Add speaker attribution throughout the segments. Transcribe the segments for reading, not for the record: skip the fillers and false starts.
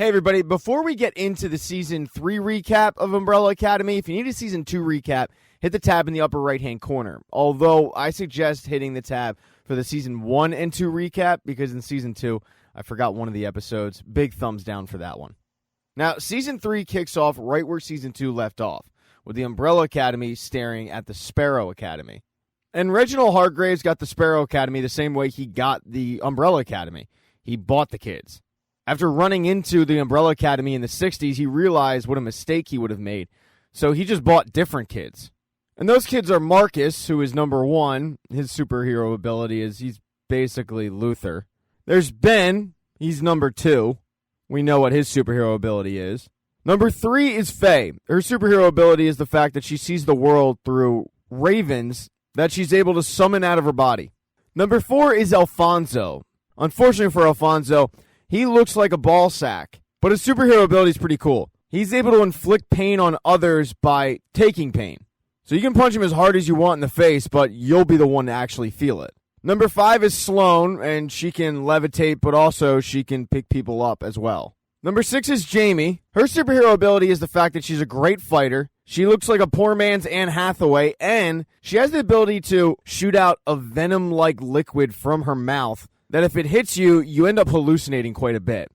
Speaker 1: Hey everybody, before we get into the Season 3 recap of Umbrella Academy, if you need a Season 2 recap, hit the tab in the upper right-hand corner. Although, I suggest hitting the tab for the Season 1 and 2 recap, because in Season 2, I forgot one of the episodes. Big thumbs down for that one. Now, Season 3 kicks off right where Season 2 left off, with the Umbrella Academy staring at the Sparrow Academy. And Reginald Hargraves got the Sparrow Academy the same way he got the Umbrella Academy. He bought the kids. After running into the Umbrella Academy in the 60s, he realized what a mistake he would have made. So he just bought different kids. And those kids are Marcus, who is number 1. His superhero ability is he's basically Luther. There's Ben. He's number 2. We know what his superhero ability is. Number 3 is Faye. Her superhero ability is the fact that she sees the world through ravens that she's able to summon out of her body. Number 4 is Alfonso. Unfortunately for Alfonso, he looks like a ball sack, but his superhero ability is pretty cool. He's able to inflict pain on others by taking pain. So you can punch him as hard as you want in the face, but you'll be the one to actually feel it. Number 5 is Sloane, and she can levitate, but also she can pick people up as well. Number 6 is Jamie. Her superhero ability is the fact that she's a great fighter. She looks like a poor man's Anne Hathaway, and she has the ability to shoot out a venom-like liquid from her mouth that if it hits you, you end up hallucinating quite a bit.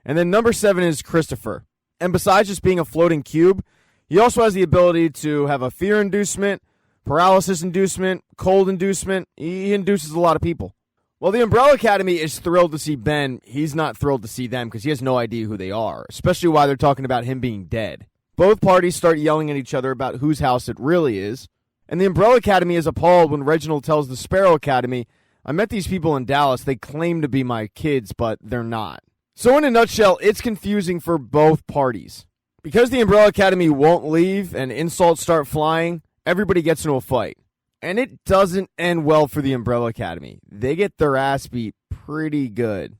Speaker 1: And then number 7 is Christopher. And besides just being a floating cube, he also has the ability to have a fear inducement, paralysis inducement, cold inducement. He induces a lot of people. While the Umbrella Academy is thrilled to see Ben, he's not thrilled to see them because he has no idea who they are, especially while they're talking about him being dead. Both parties start yelling at each other about whose house it really is. And the Umbrella Academy is appalled when Reginald tells the Sparrow Academy, I met these people in Dallas. They claim to be my kids, but they're not. So in a nutshell, it's confusing for both parties. Because the Umbrella Academy won't leave and insults start flying, everybody gets into a fight. And it doesn't end well for the Umbrella Academy. They get their ass beat pretty good.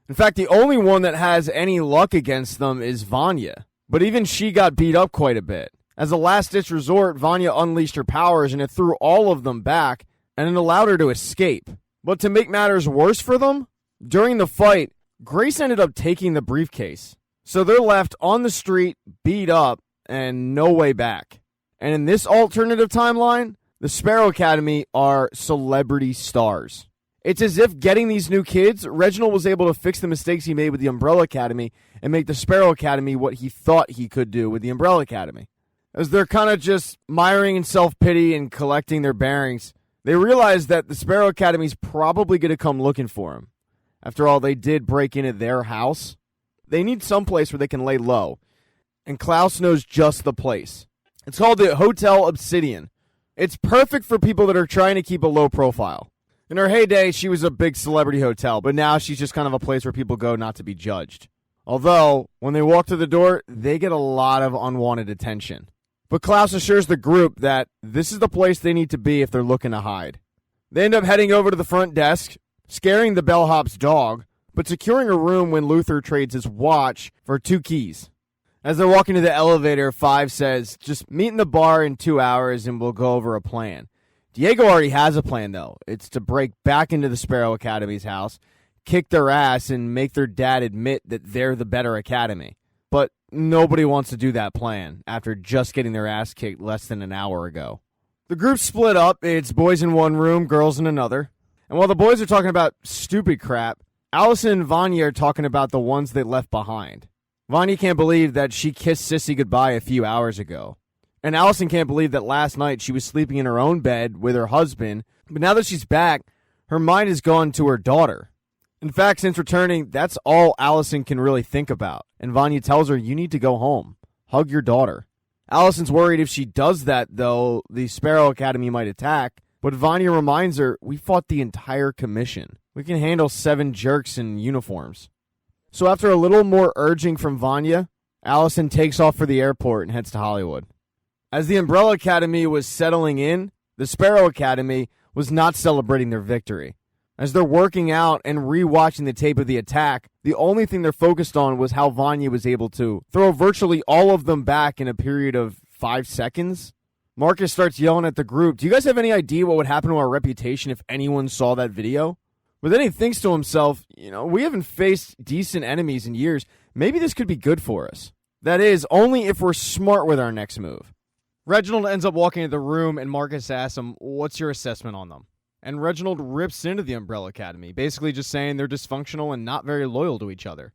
Speaker 1: In fact, the only one that has any luck against them is Vanya. But even she got beat up quite a bit. As a last-ditch resort, Vanya unleashed her powers and it threw all of them back, and it allowed her to escape. But to make matters worse for them, during the fight, Grace ended up taking the briefcase. So they're left on the street, beat up, and no way back. And in this alternative timeline, the Sparrow Academy are celebrity stars. It's as if getting these new kids, Reginald was able to fix the mistakes he made with the Umbrella Academy and make the Sparrow Academy what he thought he could do with the Umbrella Academy. As they're kind of just miring in self-pity and collecting their bearings, they realize that the Sparrow Academy's probably going to come looking for him. After all, they did break into their house. They need some place where they can lay low. And Klaus knows just the place. It's called the Hotel Obsidian. It's perfect for people that are trying to keep a low profile. In her heyday, she was a big celebrity hotel, but now she's just kind of a place where people go not to be judged. Although, when they walk to the door, they get a lot of unwanted attention. But Klaus assures the group that this is the place they need to be if they're looking to hide. They end up heading over to the front desk, scaring the bellhop's dog, but securing a room when Luther trades his watch for 2 keys. As they're walking to the elevator, Five says, just meet in the bar in 2 hours and we'll go over a plan. Diego already has a plan, though. It's to break back into the Sparrow Academy's house, kick their ass, and make their dad admit that they're the better academy. But nobody wants to do that plan after just getting their ass kicked less than an hour ago. The group split up. It's boys in one room, girls in another. And while the boys are talking about stupid crap, Allison and Vanya are talking about the ones they left behind. Vanya can't believe that she kissed Sissy goodbye a few hours ago. And Allison can't believe that last night she was sleeping in her own bed with her husband, but now that she's back, her mind has gone to her daughter. In fact, since returning, that's all Allison can really think about. And Vanya tells her, you need to go home. Hug your daughter. Allison's worried if she does that, though, the Sparrow Academy might attack. But Vanya reminds her, we fought the entire commission. We can handle 7 jerks in uniforms. So after a little more urging from Vanya, Allison takes off for the airport and heads to Hollywood. As the Umbrella Academy was settling in, the Sparrow Academy was not celebrating their victory. As they're working out and rewatching the tape of the attack, the only thing they're focused on was how Vanya was able to throw virtually all of them back in a period of 5 seconds. Marcus starts yelling at the group, do you guys have any idea what would happen to our reputation if anyone saw that video? But then he thinks to himself, we haven't faced decent enemies in years. maybe this could be good for us. That is, only if we're smart with our next move. Reginald ends up walking into the room, and Marcus asks him, what's your assessment on them? And Reginald rips into the Umbrella Academy, basically just saying they're dysfunctional and not very loyal to each other.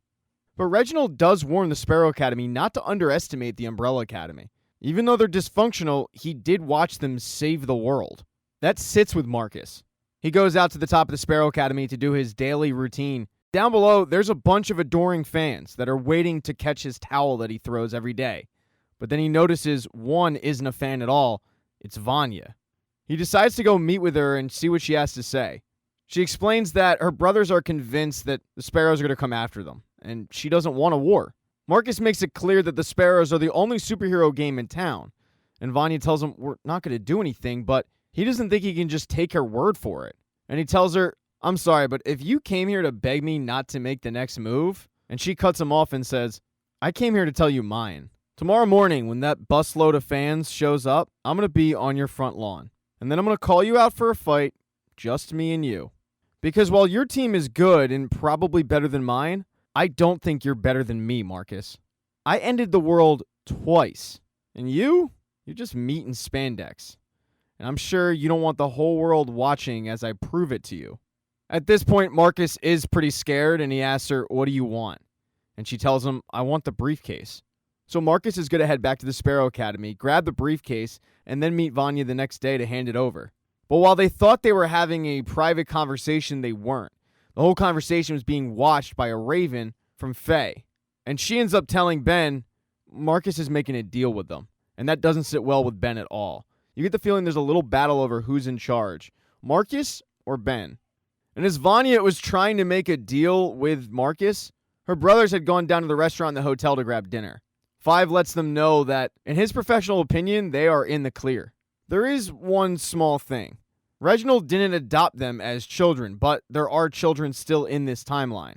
Speaker 1: But Reginald does warn the Sparrow Academy not to underestimate the Umbrella Academy. Even though they're dysfunctional, he did watch them save the world. That sits with Marcus. He goes out to the top of the Sparrow Academy to do his daily routine. Down below, there's a bunch of adoring fans that are waiting to catch his towel that he throws every day. But then he notices one isn't a fan at all. It's Vanya. He decides to go meet with her and see what she has to say. She explains that her brothers are convinced that the Sparrows are going to come after them, and she doesn't want a war. Marcus makes it clear that the Sparrows are the only superhero game in town, and Vanya tells him we're not going to do anything, but he doesn't think he can just take her word for it. And he tells her, I'm sorry, but if you came here to beg me not to make the next move, and she cuts him off and says, I came here to tell you mine. Tomorrow morning, when that busload of fans shows up, I'm going to be on your front lawn. And then I'm going to call you out for a fight, just me and you. Because while your team is good and probably better than mine, I don't think you're better than me, Marcus. I ended the world twice. And you're just meat and spandex. And I'm sure you don't want the whole world watching as I prove it to you. At this point, Marcus is pretty scared, and he asks her, what do you want? And she tells him, I want the briefcase. So Marcus is going to head back to the Sparrow Academy, grab the briefcase, and then meet Vanya the next day to hand it over. But while they thought they were having a private conversation, they weren't. The whole conversation was being watched by a raven from Faye. And she ends up telling Ben, Marcus is making a deal with them. And that doesn't sit well with Ben at all. You get the feeling there's a little battle over who's in charge, Marcus or Ben. And as Vanya was trying to make a deal with Marcus, her brothers had gone down to the restaurant and the hotel to grab dinner. Five lets them know that, in his professional opinion, they are in the clear. There is one small thing. Reginald didn't adopt them as children, but there are children still in this timeline.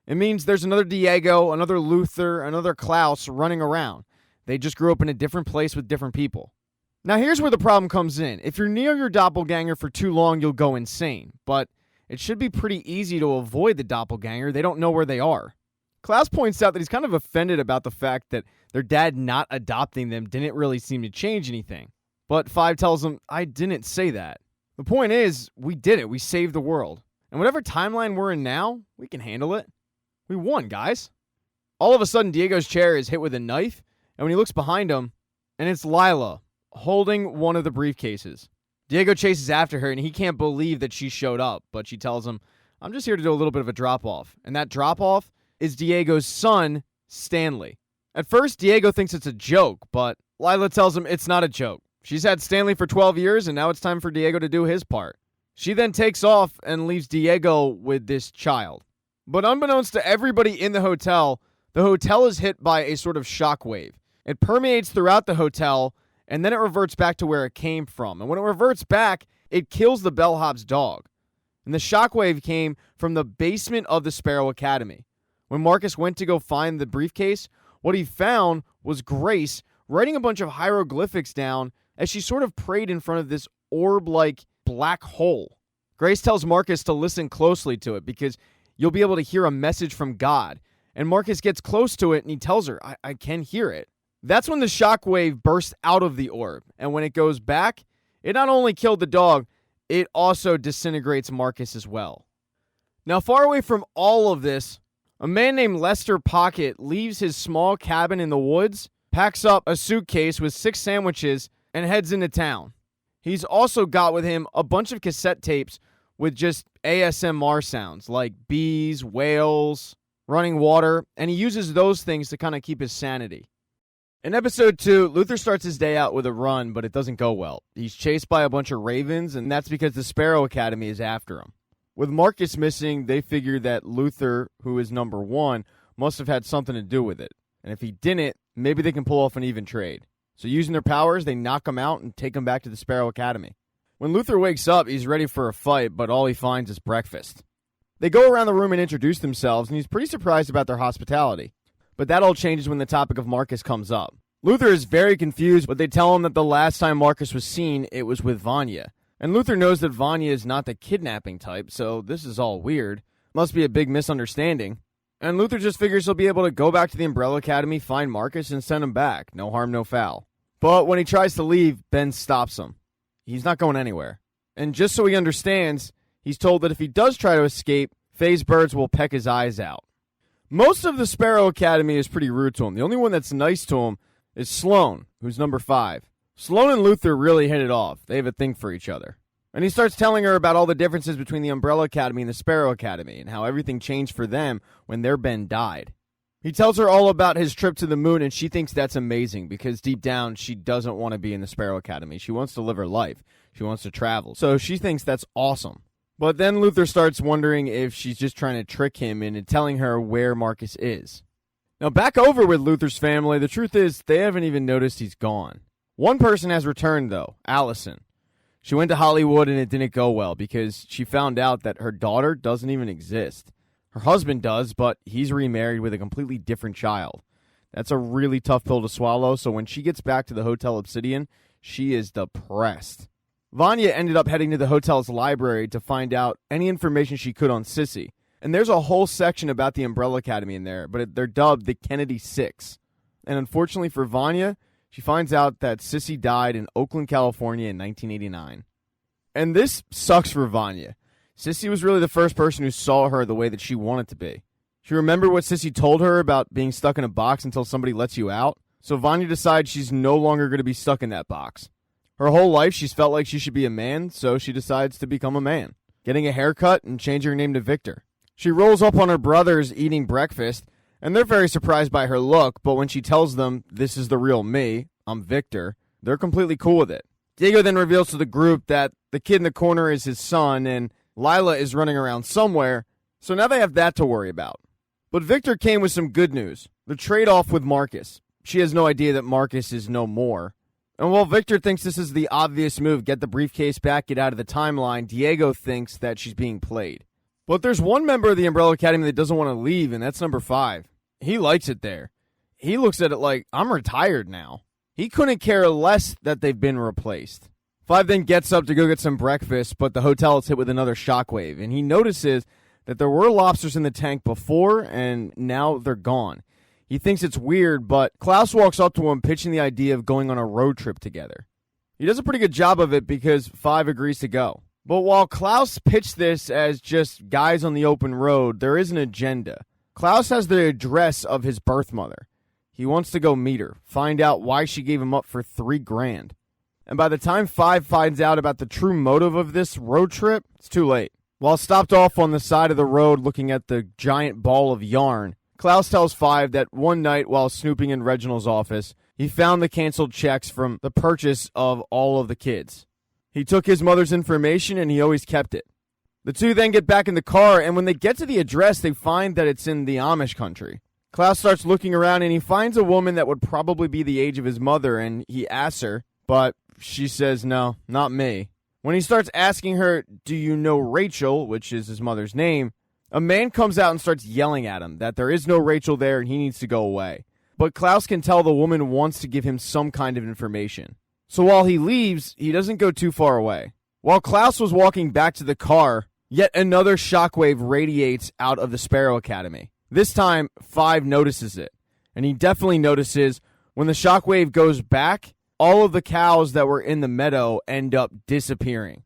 Speaker 1: It means there's another Diego, another Luther, another Klaus running around. They just grew up in a different place with different people. Now here's where the problem comes in. If you're near your doppelganger for too long, you'll go insane. But it should be pretty easy to avoid the doppelganger. They don't know where they are. Klaus points out that he's kind of offended about the fact that their dad not adopting them didn't really seem to change anything. But Five tells him, I didn't say that. The point is, we did it. We saved the world. And whatever timeline we're in now, we can handle it. We won, guys. All of a sudden, Diego's chair is hit with a knife, and when he looks behind him, and it's Lila holding one of the briefcases. Diego chases after her, and he can't believe that she showed up, but she tells him, I'm just here to do a little bit of a drop-off. And that drop-off is Diego's son, Stanley. At first, Diego thinks it's a joke, but Lila tells him it's not a joke. She's had Stanley for 12 years, and now it's time for Diego to do his part. She then takes off and leaves Diego with this child. But unbeknownst to everybody in the hotel is hit by a sort of shockwave. It permeates throughout the hotel, and then it reverts back to where it came from. And when it reverts back, it kills the bellhop's dog. And the shockwave came from the basement of the Sparrow Academy. When Marcus went to go find the briefcase, what he found was Grace writing a bunch of hieroglyphics down as she sort of prayed in front of this orb-like black hole. Grace tells Marcus to listen closely to it because you'll be able to hear a message from God. And Marcus gets close to it and he tells her, I can hear it. That's when the shockwave bursts out of the orb. And when it goes back, it not only killed the dog, it also disintegrates Marcus as well. Now, far away from all of this, a man named Lester Pocket leaves his small cabin in the woods, packs up a suitcase with 6 sandwiches, and heads into town. He's also got with him a bunch of cassette tapes with just ASMR sounds like bees, whales, running water, and he uses those things to kind of keep his sanity. In episode 2, Luther starts his day out with a run, but it doesn't go well. He's chased by a bunch of ravens, and that's because the Sparrow Academy is after him. With Marcus missing, they figure that Luther, who is number 1, must have had something to do with it. And if he didn't, maybe they can pull off an even trade. So using their powers, they knock him out and take him back to the Sparrow Academy. When Luther wakes up, he's ready for a fight, but all he finds is breakfast. They go around the room and introduce themselves, and he's pretty surprised about their hospitality. But that all changes when the topic of Marcus comes up. Luther is very confused, but they tell him that the last time Marcus was seen, it was with Vanya. And Luther knows that Vanya is not the kidnapping type, so this is all weird. Must be a big misunderstanding. And Luther just figures he'll be able to go back to the Umbrella Academy, find Marcus, and send him back. No harm, no foul. But when he tries to leave, Ben stops him. He's not going anywhere. And just so he understands, he's told that if he does try to escape, Faye's birds will peck his eyes out. Most of the Sparrow Academy is pretty rude to him. The only one that's nice to him is Sloan, who's number 5. Sloan and Luther really hit it off. They have a thing for each other. And he starts telling her about all the differences between the Umbrella Academy and the Sparrow Academy and how everything changed for them when their Ben died. He tells her all about his trip to the moon, and she thinks that's amazing because deep down she doesn't want to be in the Sparrow Academy. She wants to live her life. She wants to travel. So she thinks that's awesome. But then Luther starts wondering if she's just trying to trick him into telling her where Marcus is. Now back over with Luther's family, the truth is they haven't even noticed he's gone. One person has returned though, Allison. She went to Hollywood and it didn't go well because she found out that her daughter doesn't even exist. Her husband does, but he's remarried with a completely different child. That's a really tough pill to swallow, so when she gets back to the Hotel Obsidian, she is depressed. Vanya ended up heading to the hotel's library to find out any information she could on Sissy. And there's a whole section about the Umbrella Academy in there, but they're dubbed the Kennedy Six. And unfortunately for Vanya, she finds out that Sissy died in Oakland, California in 1989. And this sucks for Vanya. Sissy was really the first person who saw her the way that she wanted to be. She remembered what Sissy told her about being stuck in a box until somebody lets you out. So Vanya decides she's no longer going to be stuck in that box. Her whole life she's felt like she should be a man, so she decides to become a man, getting a haircut and changing her name to Victor. She rolls up on her brothers eating breakfast, and they're very surprised by her look, but when she tells them, this is the real me, I'm Victor, they're completely cool with it. Diego then reveals to the group that the kid in the corner is his son, and Lila is running around somewhere, so now they have that to worry about. But Victor came with some good news, the trade-off with Marcus. She has no idea that Marcus is no more. And while Victor thinks this is the obvious move, get the briefcase back, get out of the timeline, Diego thinks that she's being played. But there's one member of the Umbrella Academy that doesn't want to leave, and that's number 5. He likes it there. He looks at it like, I'm retired now. He couldn't care less that they've been replaced. 5 then gets up to go get some breakfast, but the hotel is hit with another shockwave, and he notices that there were lobsters in the tank before, and now they're gone. He thinks it's weird, but Klaus walks up to him pitching the idea of going on a road trip together. He does a pretty good job of it because 5 agrees to go. But while Klaus pitched this as just guys on the open road, there is an agenda. Klaus has the address of his birth mother. He wants to go meet her, find out why she gave him up for $3,000. And by the time 5 finds out about the true motive of this road trip, it's too late. While stopped off on the side of the road looking at the giant ball of yarn, Klaus tells 5 that one night while snooping in Reginald's office, he found the canceled checks from the purchase of all of the kids. He took his mother's information and he always kept it. The two then get back in the car, and when they get to the address, they find that it's in the Amish country. Klaus starts looking around and he finds a woman that would probably be the age of his mother, and he asks her, but she says, no, not me. When he starts asking her, do you know Rachel, which is his mother's name, a man comes out and starts yelling at him that there is no Rachel there and he needs to go away. But Klaus can tell the woman wants to give him some kind of information. So while he leaves, he doesn't go too far away. While Klaus was walking back to the car, yet another shockwave radiates out of the Sparrow Academy. This time, 5 notices it. And he definitely notices when the shockwave goes back, all of the cows that were in the meadow end up disappearing.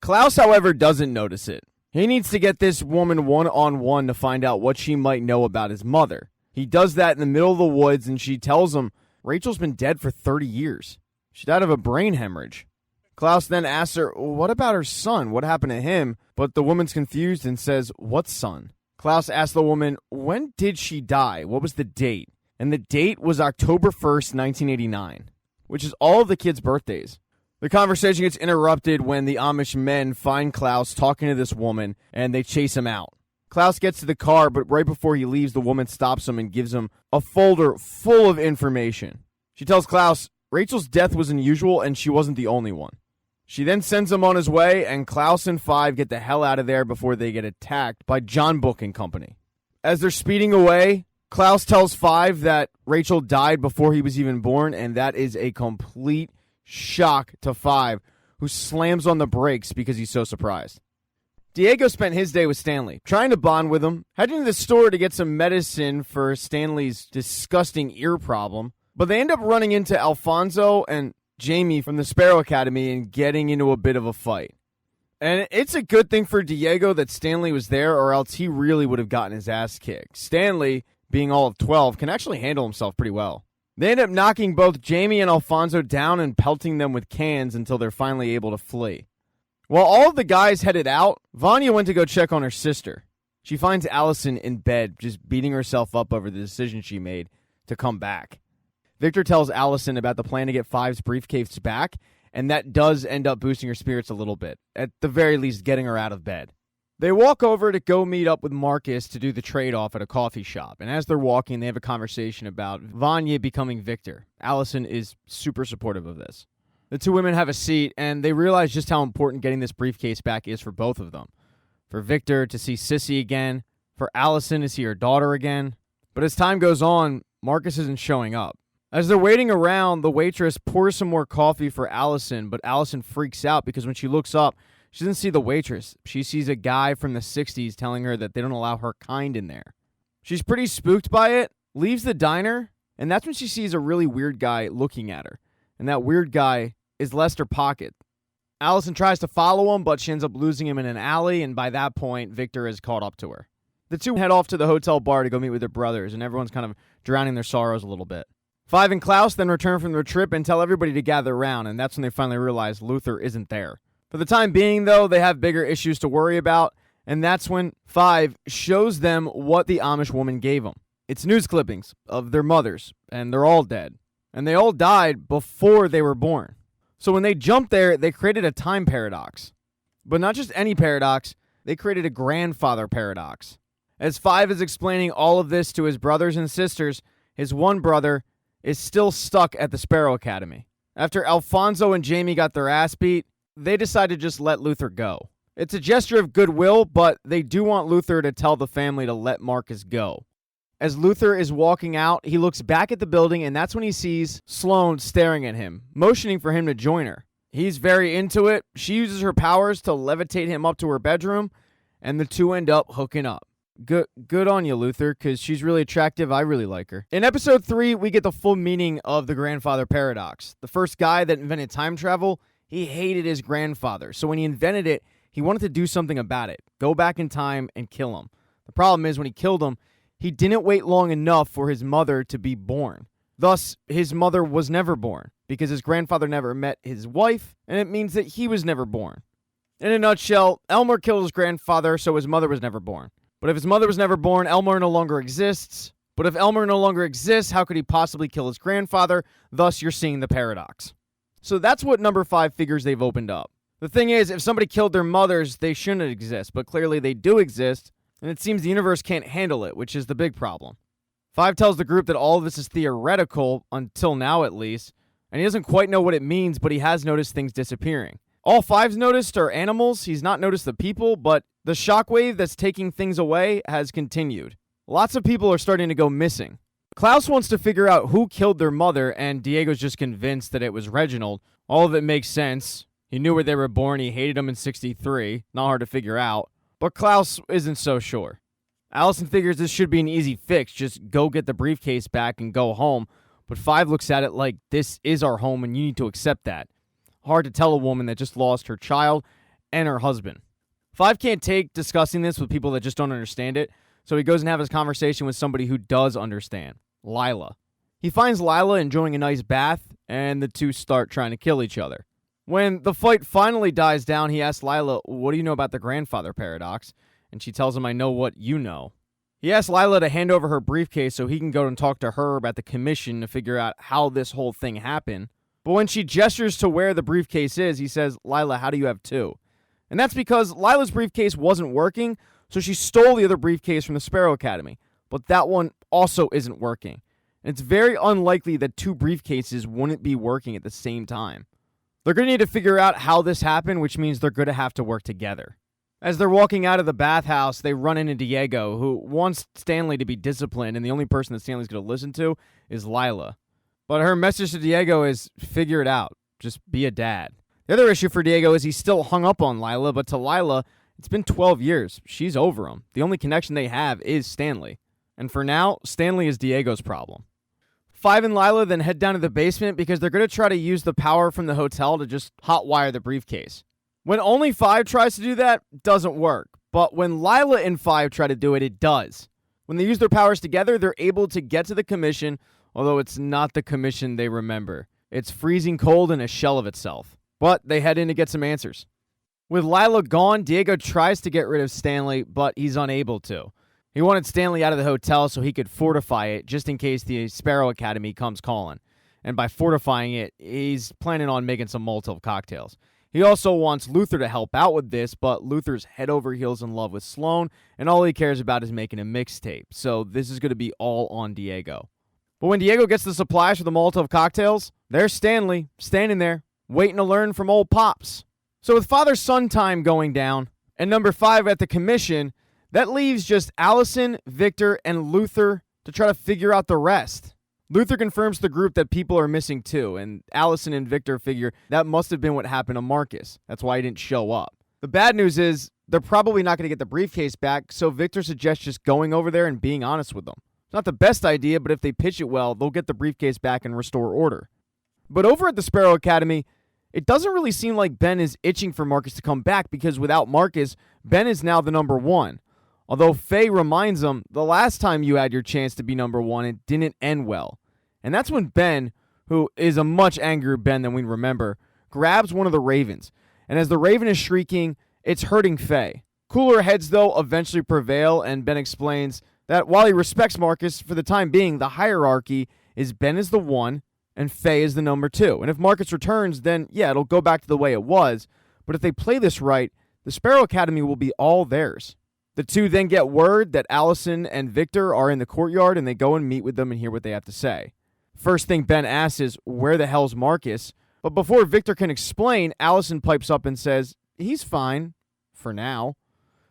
Speaker 1: Klaus, however, doesn't notice it. He needs to get this woman one-on-one to find out what she might know about his mother. He does that in the middle of the woods, and she tells him Rachel's been dead for 30 years. She died of a brain hemorrhage. Klaus then asks her, what about her son? What happened to him? But the woman's confused and says, what son? Klaus asks the woman, when did she die? What was the date? And the date was October 1st, 1989, which is all of the kids' birthdays. The conversation gets interrupted when the Amish men find Klaus talking to this woman, and they chase him out. Klaus gets to the car, but right before he leaves, the woman stops him and gives him a folder full of information. She tells Klaus Rachel's death was unusual, and she wasn't the only one. She then sends him on his way, and Klaus and 5 get the hell out of there before they get attacked by John Book and company. As they're speeding away, Klaus tells 5 that Rachel died before he was even born, and that is a complete shock to 5, who slams on the brakes because he's so surprised. Diego spent his day with Stanley, trying to bond with him, heading to the store to get some medicine for Stanley's disgusting ear problem. But they end up running into Alfonso and Jamie from the Sparrow Academy and getting into a bit of a fight. And it's a good thing for Diego that Stanley was there, or else he really would have gotten his ass kicked. Stanley, being all of 12, can actually handle himself pretty well. They end up knocking both Jamie and Alfonso down and pelting them with cans until they're finally able to flee. While all of the guys headed out, Vanya went to go check on her sister. She finds Allison in bed, just beating herself up over the decision she made to come back. Victor tells Allison about the plan to get Five's briefcase back, and that does end up boosting her spirits a little bit, at the very least getting her out of bed. They walk over to go meet up with Marcus to do the trade-off at a coffee shop, and as they're walking, they have a conversation about Vanya becoming Victor. Allison is super supportive of this. The two women have a seat, and they realize just how important getting this briefcase back is for both of them. For Victor to see Sissy again, for Allison to see her daughter again. But as time goes on, Marcus isn't showing up. As they're waiting around, the waitress pours some more coffee for Allison, but Allison freaks out because when she looks up, she doesn't see the waitress. She sees a guy from the 60s telling her that they don't allow her kind in there. She's pretty spooked by it, leaves the diner, and that's when she sees a really weird guy looking at her. And that weird guy is Lester Pocket. Allison tries to follow him, but she ends up losing him in an alley, and by that point, Victor has caught up to her. The two head off to the hotel bar to go meet with their brothers, and everyone's kind of drowning their sorrows a little bit. Five and Klaus then return from their trip and tell everybody to gather around, and that's when they finally realize Luther isn't there. For the time being, though, they have bigger issues to worry about, and that's when Five shows them what the Amish woman gave them. It's news clippings of their mothers, and they're all dead. And they all died before they were born. So when they jumped there, they created a time paradox. But not just any paradox, they created a grandfather paradox. As Five is explaining all of this to his brothers and sisters, his one brother is still stuck at the Sparrow Academy. After Alfonso and Jamie got their ass beat, they decide to just let Luther go. It's a gesture of goodwill, but they do want Luther to tell the family to let Marcus go. As Luther is walking out, he looks back at the building, and that's when he sees Sloane staring at him, motioning for him to join her. He's very into it. She uses her powers to levitate him up to her bedroom, and the two end up hooking up. Good on you, Luther, because she's really attractive. I really like her. In episode 3, we get the full meaning of the grandfather paradox. The first guy that invented time travel, he hated his grandfather. So when he invented it, he wanted to do something about it. Go back in time and kill him. The problem is when he killed him, he didn't wait long enough for his mother to be born. Thus, his mother was never born because his grandfather never met his wife, and it means that he was never born. In a nutshell, Elmer killed his grandfather, so his mother was never born. But if his mother was never born, Elmer no longer exists. But if Elmer no longer exists, how could he possibly kill his grandfather? Thus, you're seeing the paradox. So that's what number 5 figures they've opened up. The thing is, if somebody killed their mothers, they shouldn't exist, but clearly they do exist, and it seems the universe can't handle it, which is the big problem. 5 tells the group that all of this is theoretical, until now at least, and he doesn't quite know what it means, but he has noticed things disappearing. All 5's noticed are animals. He's not noticed the people, but the shockwave that's taking things away has continued. Lots of people are starting to go missing. Klaus wants to figure out who killed their mother, and Diego's just convinced that it was Reginald. All of it makes sense. He knew where they were born. He hated them in 63. Not hard to figure out. But Klaus isn't so sure. Allison figures this should be an easy fix. Just go get the briefcase back and go home. But 5 looks at it like, this is our home and you need to accept that. Hard to tell a woman that just lost her child and her husband. 5 can't take discussing this with people that just don't understand it, so he goes and has his conversation with somebody who does understand, Lila. He finds Lila enjoying a nice bath, and the two start trying to kill each other. When the fight finally dies down, he asks Lila, what do you know about the grandfather paradox? And she tells him, I know what you know. He asks Lila to hand over her briefcase so he can go and talk to her about the commission to figure out how this whole thing happened. But when she gestures to where the briefcase is, he says, Lila, how do you have 2? And that's because Lila's briefcase wasn't working, so she stole the other briefcase from the Sparrow Academy. But that one also isn't working. And it's very unlikely that 2 briefcases wouldn't be working at the same time. They're going to need to figure out how this happened, which means they're going to have to work together. As they're walking out of the bathhouse, they run into Diego, who wants Stanley to be disciplined, and the only person that Stanley's going to listen to is Lila. But her message to Diego is, figure it out. Just be a dad. The other issue for Diego is he's still hung up on Lila, but to Lila, It's been 12 years. She's over him. The only connection they have is Stanley. And for now, Stanley is Diego's problem. Five and Lila then head down to the basement because they're going to try to use the power from the hotel to just hotwire the briefcase. When only Five tries to do that, it doesn't work. But when Lila and Five try to do it, it does. When they use their powers together, they're able to get to the commission, although it's not the commission they remember. It's freezing cold and a shell of itself. But they head in to get some answers. With Lila gone, Diego tries to get rid of Stanley, but he's unable to. He wanted Stanley out of the hotel so he could fortify it just in case the Sparrow Academy comes calling. And by fortifying it, he's planning on making some Molotov cocktails. He also wants Luther to help out with this, but Luther's head over heels in love with Sloane, and all he cares about is making a mixtape. So this is going to be all on Diego. But when Diego gets the supplies for the Molotov cocktails, there's Stanley standing there, waiting to learn from old Pops. So with father-son time going down, and number 5 at the commission, that leaves just Allison, Victor, and Luther to try to figure out the rest. Luther confirms to the group that people are missing too, and Allison and Victor figure that must have been what happened to Marcus. That's why he didn't show up. The bad news is they're probably not going to get the briefcase back, so Victor suggests just going over there and being honest with them. It's not the best idea, but if they pitch it well, they'll get the briefcase back and restore order. But over at the Sparrow Academy, it doesn't really seem like Ben is itching for Marcus to come back because without Marcus, Ben is now the number 1. Although Faye reminds him, the last time you had your chance to be number 1, it didn't end well. And that's when Ben, who is a much angrier Ben than we remember, grabs one of the ravens. And as the raven is shrieking, it's hurting Faye. Cooler heads, though, eventually prevail, and Ben explains that while he respects Marcus, for the time being, the hierarchy is Ben is the 1, and Faye is the number 2. And if Marcus returns, then, yeah, it'll go back to the way it was. But if they play this right, the Sparrow Academy will be all theirs. The two then get word that Allison and Victor are in the courtyard, and they go and meet with them and hear what they have to say. First thing Ben asks is, where the hell's Marcus? But before Victor can explain, Allison pipes up and says, he's fine, for now.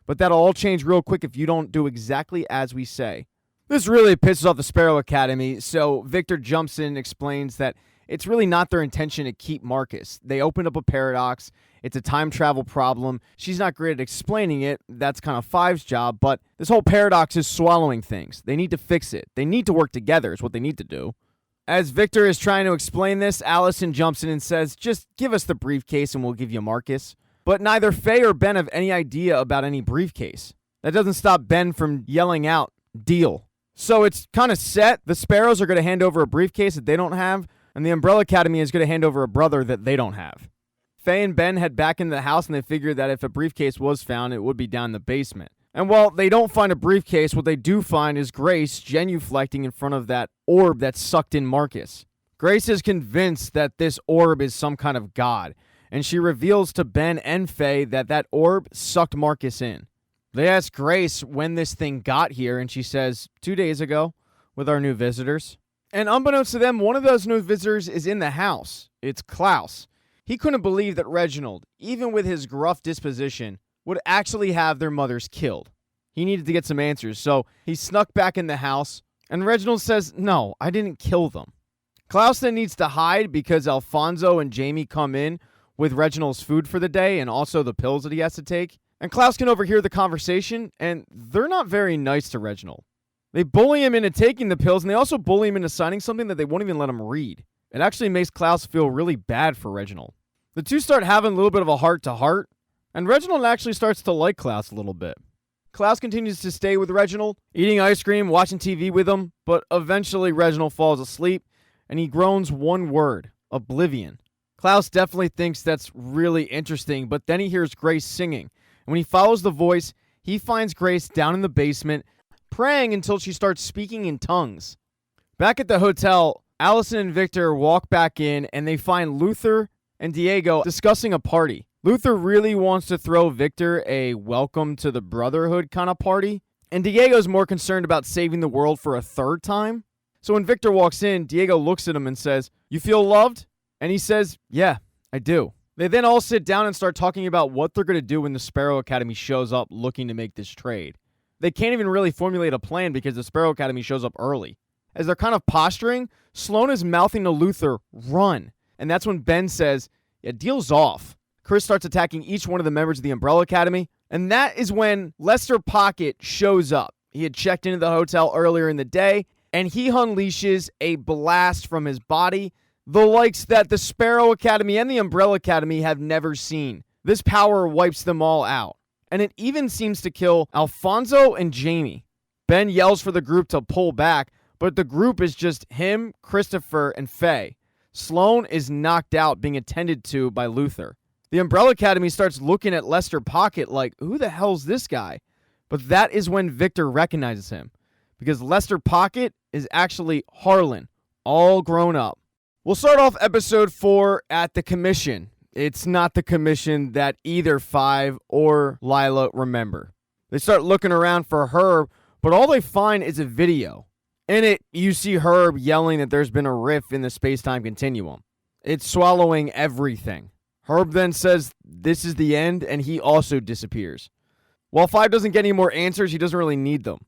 Speaker 1: But that'll all change real quick if you don't do exactly as we say. This really pisses off the Sparrow Academy, so Victor jumps in and explains that it's really not their intention to keep Marcus. They opened up a paradox. It's a time travel problem. She's not great at explaining it. That's kind of Five's job, but this whole paradox is swallowing things. They need to fix it. They need to work together is what they need to do. As Victor is trying to explain this, Allison jumps in and says, just give us the briefcase and we'll give you Marcus. But neither Faye or Ben have any idea about any briefcase. That doesn't stop Ben from yelling out, deal. So it's kind of set. The Sparrows are going to hand over a briefcase that they don't have, and the Umbrella Academy is going to hand over a brother that they don't have. Faye and Ben head back into the house, and they figure that if a briefcase was found, it would be down in the basement. And while they don't find a briefcase, what they do find is Grace genuflecting in front of that orb that sucked in Marcus. Grace is convinced that this orb is some kind of god, and she reveals to Ben and Faye that that orb sucked Marcus in. They ask Grace when this thing got here, and she says, 2 days ago, with our new visitors. And unbeknownst to them, one of those new visitors is in the house. It's Klaus. He couldn't believe that Reginald, even with his gruff disposition, would actually have their mothers killed. He needed to get some answers, so he snuck back in the house, and Reginald says, no, I didn't kill them. Klaus then needs to hide because Alfonso and Jamie come in with Reginald's food for the day and also the pills that he has to take. And Klaus can overhear the conversation, and they're not very nice to Reginald. They bully him into taking the pills, and they also bully him into signing something that they won't even let him read. It actually makes Klaus feel really bad for Reginald. The two start having a little bit of a heart-to-heart, and Reginald actually starts to like Klaus a little bit. Klaus continues to stay with Reginald, eating ice cream, watching TV with him, but eventually Reginald falls asleep, and he groans one word, Oblivion. Klaus definitely thinks that's really interesting, but then he hears Grace singing. When he follows the voice, he finds Grace down in the basement, praying until she starts speaking in tongues. Back at the hotel, Allison and Victor walk back in, and they find Luther and Diego discussing a party. Luther really wants to throw Victor a welcome to the Brotherhood kind of party, and Diego's more concerned about saving the world for a third time. So when Victor walks in, Diego looks at him and says, you feel loved? And he says, yeah, I do. They then all sit down and start talking about what they're going to do when the Sparrow Academy shows up looking to make this trade. They can't even really formulate a plan because the Sparrow Academy shows up early. As they're kind of posturing, Sloane is mouthing to Luther, run. And that's when Ben says, yeah, deal's off. Chris starts attacking each one of the members of the Umbrella Academy, And that is when Lester Pocket shows up. He had checked into the hotel earlier in the day, and he unleashes a blast from his body, the likes that the Sparrow Academy and the Umbrella Academy have never seen. This power wipes them all out, and it even seems to kill Alfonso and Jamie. Ben yells for the group to pull back, but the group is just him, Christopher, and Faye. Sloan is knocked out, being attended to by Luther. The Umbrella Academy starts looking at Lester Pocket like, who the hell's this guy? But that is when Victor recognizes him, because Lester Pocket is actually Harlan, all grown up. We'll start off episode 4 at the commission. It's not the commission that either Five or Lila remember. They start looking around for Herb, but all they find is a video. In it, you see Herb yelling that there's been a rift in the space-time continuum. It's swallowing everything. Herb then says this is the end, and he also disappears. While Five doesn't get any more answers, he doesn't really need them.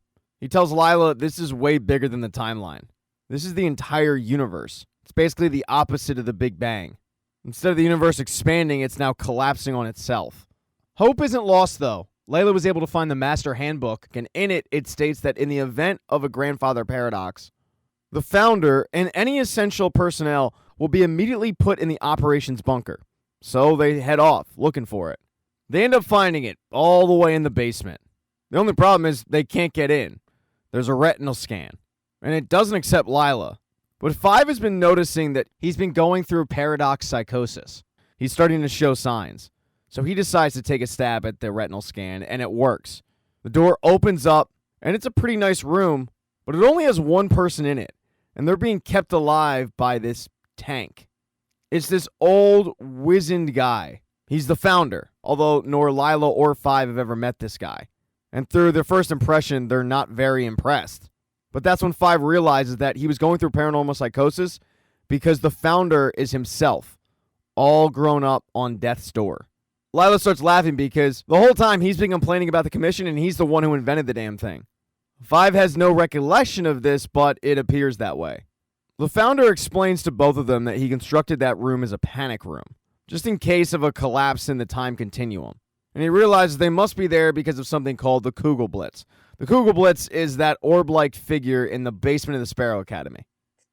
Speaker 1: He tells Lila this is way bigger than the timeline. This is the entire universe. It's basically the opposite of the Big Bang. Instead of the universe expanding, it's now collapsing on itself. Hope isn't lost, though. Layla was able to find the Master Handbook, and in it, it states that in the event of a grandfather paradox, the founder and any essential personnel will be immediately put in the operations bunker. So they head off, looking for it. They end up finding it all the way in the basement. The only problem is they can't get in. There's a retinal scan, and it doesn't accept Lila. But Five has been noticing that he's been going through paradox psychosis. He's starting to show signs. So he decides to take a stab at the retinal scan, and it works. The door opens up, and it's a pretty nice room, but it only has one person in it, and they're being kept alive by this tank. It's this old, wizened guy. He's the founder, although nor Lila or Five have ever met this guy. And through their first impression, they're not very impressed. But that's when Five realizes that he was going through paranormal psychosis because the founder is himself, all grown up on death's door. Lila starts laughing because the whole time he's been complaining about the commission and he's the one who invented the damn thing. Five has no recollection of this, but it appears that way. The founder explains to both of them that he constructed that room as a panic room, just in case of a collapse in the time continuum. And he realizes they must be there because of something called the Kugelblitz. The Kugelblitz is that orb-like figure in the basement of the Sparrow Academy.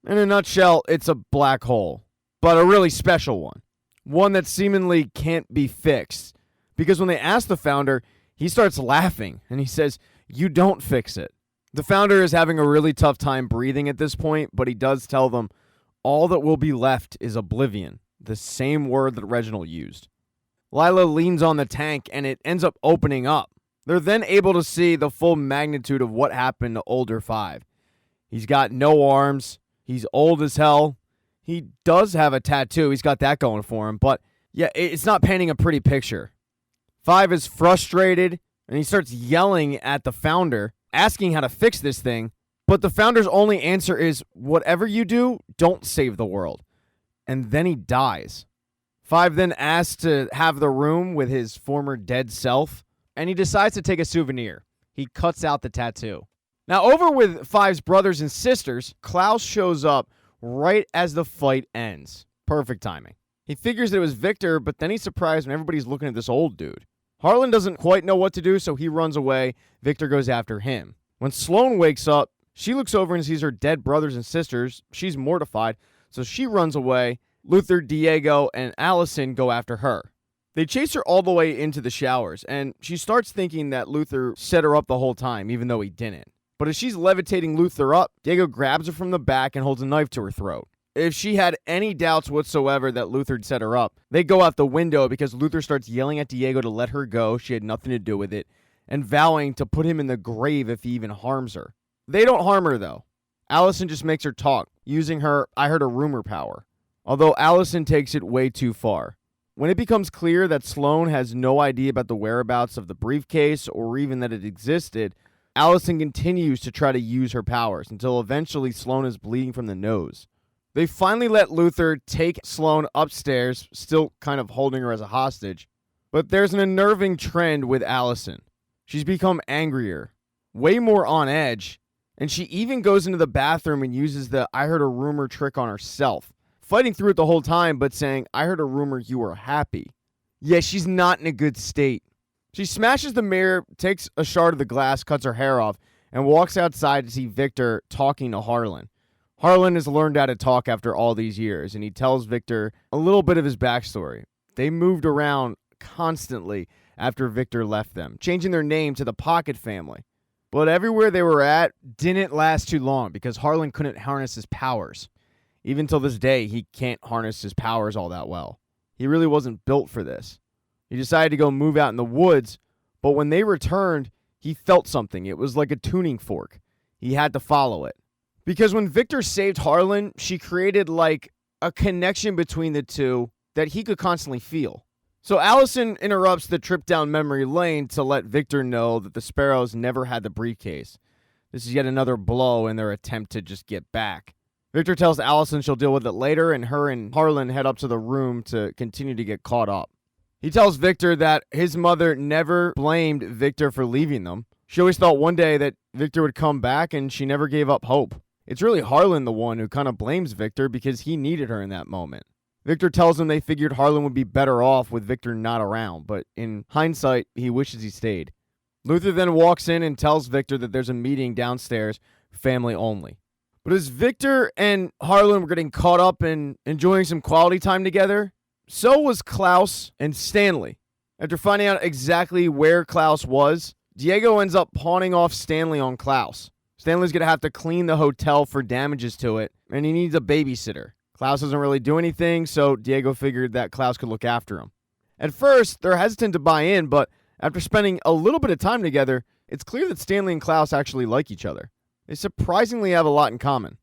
Speaker 1: In a nutshell, it's a black hole, but a really special one. One that seemingly can't be fixed. Because when they ask the founder, he starts laughing, and he says, "You don't fix it." The founder is having a really tough time breathing at this point, but he does tell them, all that will be left is Oblivion, the same word that Reginald used. Lila leans on the tank, and it ends up opening up. They're then able to see the full magnitude of what happened to older Five. He's got no arms. He's old as hell. He does have a tattoo. He's got that going for him. But, yeah, it's not painting a pretty picture. Five is frustrated, and he starts yelling at the founder, asking how to fix this thing. But the founder's only answer is, whatever you do, don't save the world. And then he dies. Five then asks to have the room with his former dead self, and he decides to take a souvenir. He cuts out the tattoo. Now, over with Five's brothers and sisters, Klaus shows up right as the fight ends. Perfect timing. He figures that it was Victor, but then he's surprised when everybody's looking at this old dude. Harlan doesn't quite know what to do, so he runs away. Victor goes after him. When Sloan wakes up, she looks over and sees her dead brothers and sisters. She's mortified, so she runs away. Luther, Diego, and Allison go after her. They chase her all the way into the showers, and she starts thinking that Luther set her up the whole time, even though he didn't. But as she's levitating Luther up, Diego grabs her from the back and holds a knife to her throat. If she had any doubts whatsoever that Luther set her up, they go out the window because Luther starts yelling at Diego to let her go. She had nothing to do with it, and vowing to put him in the grave if he even harms her. They don't harm her, though. Allison just makes her talk, using her I heard a rumor power. Although Allison takes it way too far. When it becomes clear that Sloan has no idea about the whereabouts of the briefcase or even that it existed, Allison continues to try to use her powers until eventually Sloan is bleeding from the nose. They finally let Luther take Sloan upstairs, still kind of holding her as a hostage. But there's an unnerving trend with Allison. She's become angrier, way more on edge, and she even goes into the bathroom and uses the I heard a rumor trick on herself. Fighting through it the whole time, but saying, I heard a rumor you were happy. Yeah, she's not in a good state. She smashes the mirror, takes a shard of the glass, cuts her hair off, and walks outside to see Victor talking to Harlan. Harlan has learned how to talk after all these years, and he tells Victor a little bit of his backstory. They moved around constantly after Victor left them, changing their name to the Pocket family. But everywhere they were at didn't last too long because Harlan couldn't harness his powers. Even till this day, he can't harness his powers all that well. He really wasn't built for this. He decided to go move out in the woods, but when they returned, he felt something. It was like a tuning fork. He had to follow it. Because when Victor saved Harlan, she created like a connection between the two that he could constantly feel. So Allison interrupts the trip down memory lane to let Victor know that the Sparrows never had the briefcase. This is yet another blow in their attempt to just get back. Victor tells Allison she'll deal with it later, and her and Harlan head up to the room to continue to get caught up. He tells Victor that his mother never blamed Victor for leaving them. She always thought one day that Victor would come back, and she never gave up hope. It's really Harlan the one who kind of blames Victor because he needed her in that moment. Victor tells him they figured Harlan would be better off with Victor not around, but in hindsight, he wishes he stayed. Luther then walks in and tells Victor that there's a meeting downstairs, family only. But as Victor and Harlan were getting caught up and enjoying some quality time together, so was Klaus and Stanley. After finding out exactly where Klaus was, Diego ends up pawning off Stanley on Klaus. Stanley's going to have to clean the hotel for damages to it, and he needs a babysitter. Klaus doesn't really do anything, so Diego figured that Klaus could look after him. At first, they're hesitant to buy in, but after spending a little bit of time together, it's clear that Stanley and Klaus actually like each other. They surprisingly have a lot in common.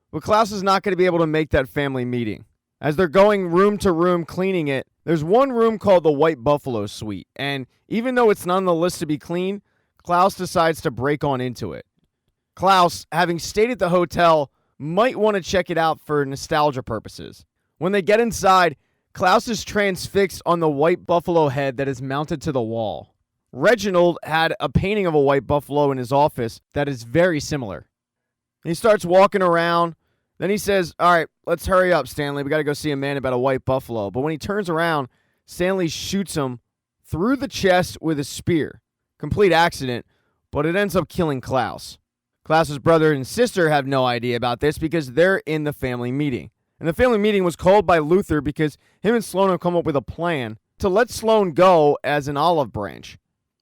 Speaker 1: But Klaus is not going to be able to make that family meeting. As they're going room to room cleaning it, there's one room called the White Buffalo Suite, and even though it's not on the list to be cleaned, Klaus decides to break on into it. Klaus, having stayed at the hotel, might want to check it out for nostalgia purposes. When they get inside, Klaus is transfixed on the white buffalo head that is mounted to the wall. Reginald had a painting of a white buffalo in his office that is very similar. He starts walking around. Then he says, all right, let's hurry up, Stanley. We got to go see a man about a white buffalo. But when he turns around, Stanley shoots him through the chest with a spear. Complete accident, but it ends up killing Klaus. Klaus's brother and sister have no idea about this because they're in the family meeting. And the family meeting was called by Luther because him and Sloan have come up with a plan to let Sloan go as an olive branch.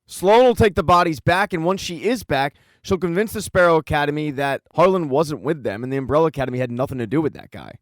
Speaker 1: Sloan will take the bodies back, and once she is back, she'll convince the Sparrow Academy that Harlan wasn't with them and the Umbrella Academy had nothing to do with that guy.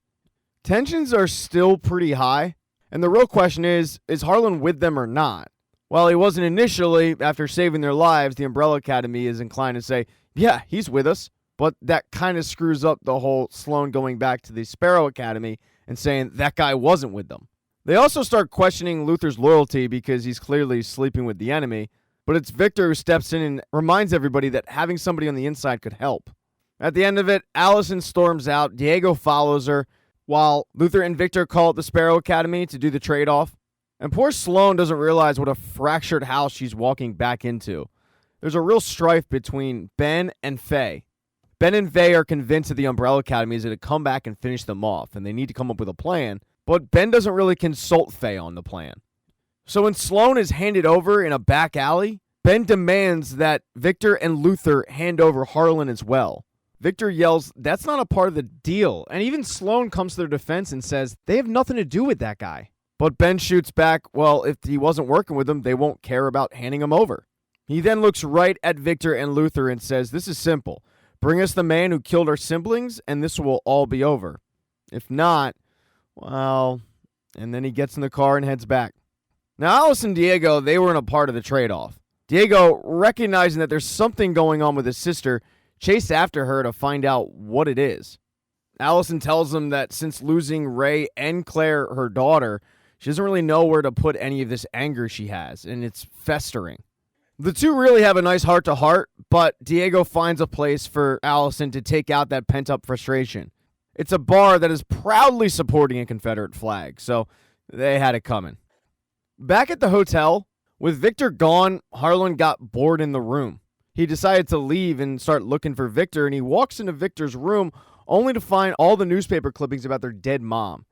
Speaker 1: Tensions are still pretty high, and the real question is Harlan with them or not? While he wasn't initially, after saving their lives, the Umbrella Academy is inclined to say, yeah, he's with us, but that kind of screws up the whole Sloan going back to the Sparrow Academy and saying that guy wasn't with them. They also start questioning Luther's loyalty because he's clearly sleeping with the enemy, but it's Victor who steps in and reminds everybody that having somebody on the inside could help. At the end of it, Allison storms out, Diego follows her, while Luther and Victor call at the Sparrow Academy to do the trade-off. And poor Sloan doesn't realize what a fractured house she's walking back into. There's a real strife between Ben and Faye. Ben and Faye are convinced that the Umbrella Academy is going to come back and finish them off, and they need to come up with a plan, but Ben doesn't really consult Faye on the plan. So when Sloan is handed over in a back alley, Ben demands that Victor and Luther hand over Harlan as well. Victor yells, that's not a part of the deal, and even Sloan comes to their defense and says they have nothing to do with that guy. But Ben shoots back, well, if he wasn't working with them, they won't care about handing him over. He then looks right at Victor and Luther and says, this is simple. Bring us the man who killed our siblings, and this will all be over. If not, well, and then he gets in the car and heads back. Now, Alice and Diego, they weren't a part of the trade-off. Diego, recognizing that there's something going on with his sister, chased after her to find out what it is. Allison tells him that since losing Ray and Claire, her daughter, she doesn't really know where to put any of this anger she has, and it's festering. The two really have a nice heart-to-heart, but Diego finds a place for Allison to take out that pent-up frustration. It's a bar that is proudly supporting a Confederate flag, so they had it coming. Back at the hotel, with Victor gone, Harlan got bored in the room. He decided to leave and start looking for Victor, and he walks into Victor's room only to find all the newspaper clippings about their dead mom.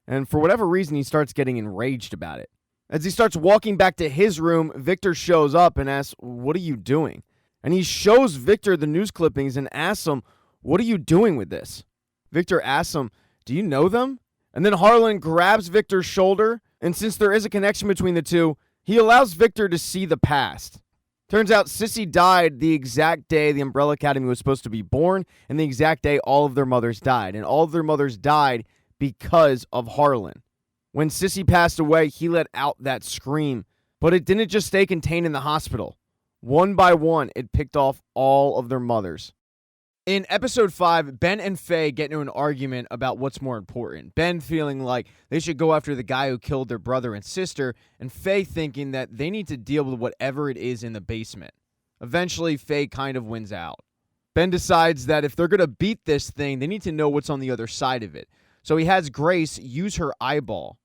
Speaker 1: And for whatever reason, he starts getting enraged about it. As he starts walking back to his room, Victor shows up and asks, "What are you doing?" And he shows Victor the news clippings and asks him, "What are you doing with this?" Victor asks him, "Do you know them?" And then Harlan grabs Victor's shoulder, and since there is a connection between the two, he allows Victor to see the past. Turns out Sissy died the exact day the Umbrella Academy was supposed to be born, and the exact day all of their mothers died. And all of their mothers died because of Harlan. When Sissy passed away, he let out that scream, but it didn't just stay contained in the hospital. One by one, it picked off all of their mothers. In episode 5, Ben and Faye get into an argument about what's more important. Ben feeling like they should go after the guy who killed their brother and sister, and Faye thinking that they need to deal with whatever it is in the basement. Eventually, Faye kind of wins out. Ben decides that if they're going to beat this thing, they need to know what's on the other side of it. So he has Grace use her eyeball.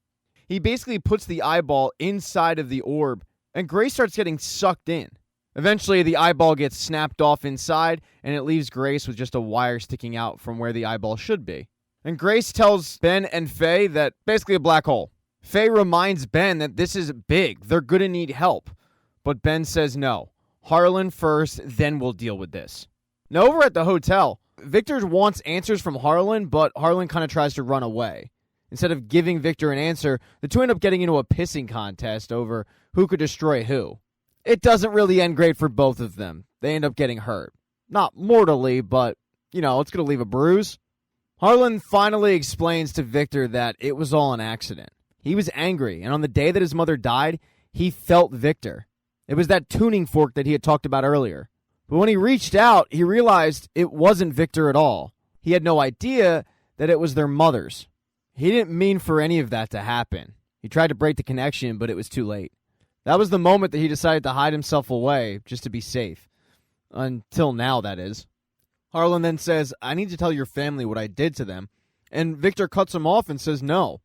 Speaker 1: He basically puts the eyeball inside of the orb, and Grace starts getting sucked in. Eventually, the eyeball gets snapped off inside, and it leaves Grace with just a wire sticking out from where the eyeball should be. And Grace tells Ben and Faye that basically a black hole. Faye reminds Ben that this is big. They're going to need help. But Ben says no. Harlan first, then we'll deal with this. Now, over at the hotel, Victor wants answers from Harlan, but Harlan kind of tries to run away. Instead of giving Victor an answer, the two end up getting into a pissing contest over who could destroy who. It doesn't really end great for both of them. They end up getting hurt. Not mortally, but, it's going to leave a bruise. Harlan finally explains to Victor that it was all an accident. He was angry, and on the day that his mother died, he felt Victor. It was that tuning fork that he had talked about earlier. But when he reached out, he realized it wasn't Victor at all. He had no idea that it was their mothers. He didn't mean for any of that to happen. He tried to break the connection, but it was too late. That was the moment that he decided to hide himself away just to be safe. Until now, that is. Harlan then says, "I need to tell your family what I did to them." And Victor cuts him off and says, "No,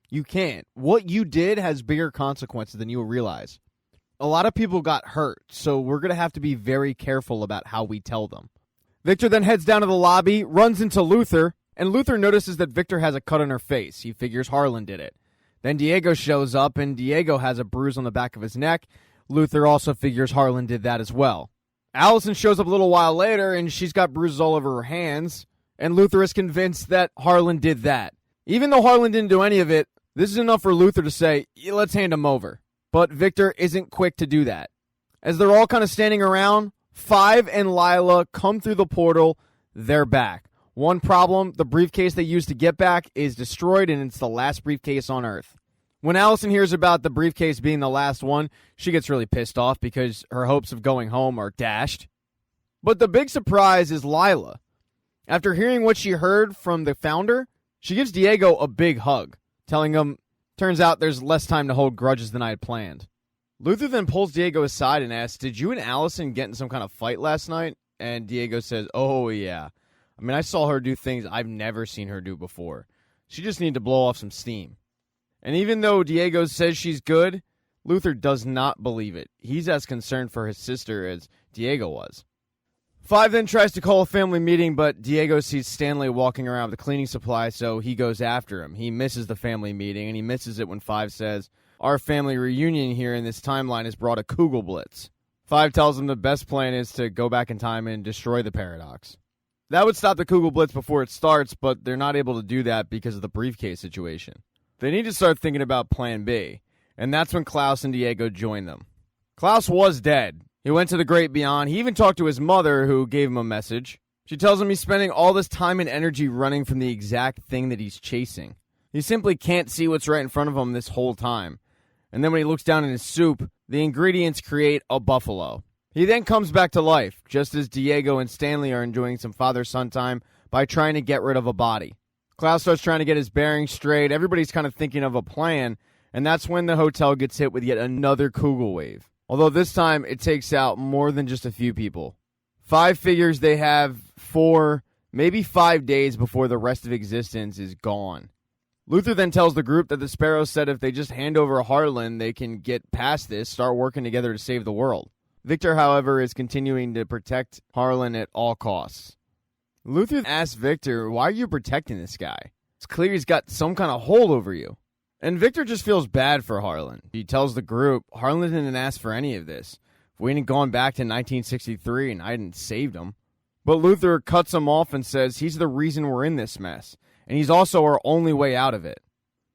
Speaker 1: you can't. What you did has bigger consequences than you will realize. A lot of people got hurt, so we're going to have to be very careful about how we tell them." Victor then heads down to the lobby, runs into Luther, and Luther notices that Victor has a cut on her face. He figures Harlan did it. Then Diego shows up, and Diego has a bruise on the back of his neck. Luther also figures Harlan did that as well. Allison shows up a little while later, and she's got bruises all over her hands, and Luther is convinced that Harlan did that. Even though Harlan didn't do any of it, this is enough for Luther to say, "Let's hand him over." But Victor isn't quick to do that. As they're all kind of standing around, Five and Lila come through the portal. They're back. One problem, the briefcase they used to get back is destroyed, and it's the last briefcase on Earth. When Allison hears about the briefcase being the last one, she gets really pissed off because her hopes of going home are dashed. But the big surprise is Lila. After hearing what she heard from the founder, she gives Diego a big hug, telling him, "Turns out there's less time to hold grudges than I had planned." Luther then pulls Diego aside and asks, "Did you and Allison get in some kind of fight last night?" And Diego says, "Oh, yeah. I mean, I saw her do things I've never seen her do before. She just needed to blow off some steam." And even though Diego says she's good, Luther does not believe it. He's as concerned for his sister as Diego was. Five then tries to call a family meeting, but Diego sees Stanley walking around with a cleaning supply, so he goes after him. He misses the family meeting, and he misses it when Five says, "Our family reunion here in this timeline has brought a Kugelblitz." Five tells him the best plan is to go back in time and destroy the paradox. That would stop the Kugelblitz before it starts, but they're not able to do that because of the briefcase situation. They need to start thinking about Plan B, and that's when Klaus and Diego join them. Klaus was dead. He went to the great beyond. He even talked to his mother, who gave him a message. She tells him he's spending all this time and energy running from the exact thing that he's chasing. He simply can't see what's right in front of him this whole time. And then when he looks down in his soup, the ingredients create a buffalo. He then comes back to life, just as Diego and Stanley are enjoying some father-son time by trying to get rid of a body. Klaus starts trying to get his bearings straight. Everybody's kind of thinking of a plan, and that's when the hotel gets hit with yet another Kugel wave. Although this time, it takes out more than just a few people. Five figures they have 4, maybe 5 days before the rest of existence is gone. Luther then tells the group that the Sparrows said if they just hand over Harlan, they can get past this, start working together to save the world. Victor, however, is continuing to protect Harlan at all costs. Luther asks Victor, "Why are you protecting this guy? It's clear he's got some kind of hold over you." And Victor just feels bad for Harlan. He tells the group, Harlan didn't ask for any of this. If we hadn't gone back to 1963 and I hadn't saved him. But Luther cuts him off and says he's the reason we're in this mess. And he's also our only way out of it.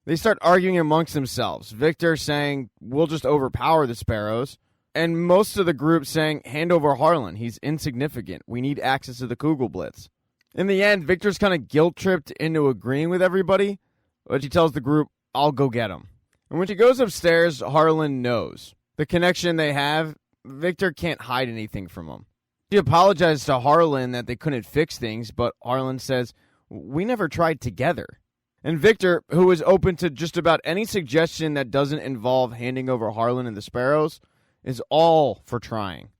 Speaker 1: They start arguing amongst themselves. Victor saying, we'll just overpower the Sparrows. And most of the group saying, hand over Harlan. He's insignificant. We need access to the Kugelblitz. In the end, Victor's kind of guilt-tripped into agreeing with everybody. But she tells the group, I'll go get him. And when she goes upstairs, Harlan knows. The connection they have, Victor can't hide anything from him. She apologizes to Harlan that they couldn't fix things, but Harlan says, we never tried together. And Victor, who is open to just about any suggestion that doesn't involve handing over Harlan and the Sparrows, is all for trying.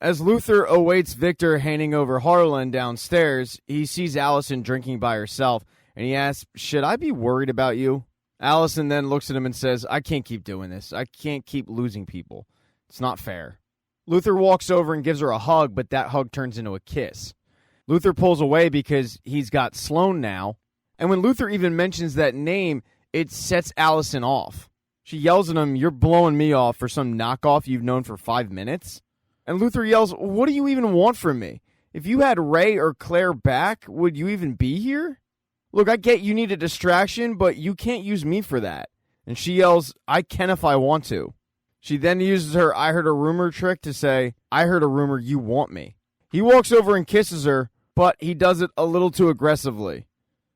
Speaker 1: As Luther awaits Victor handing over Harlan downstairs, he sees Allison drinking by herself, and he asks, should I be worried about you? Allison then looks at him and says, I can't keep doing this. I can't keep losing people. It's not fair. Luther walks over and gives her a hug, but that hug turns into a kiss. Luther pulls away because he's got Sloane now. And when Luther even mentions that name, it sets Allison off. She yells at him, you're blowing me off for some knockoff you've known for 5 minutes? And Luther yells, what do you even want from me? If you had Ray or Claire back, would you even be here? Look, I get you need a distraction, but you can't use me for that. And she yells, I can if I want to. She then uses her I heard a rumor trick to say, I heard a rumor you want me. He walks over and kisses her, but he does it a little too aggressively.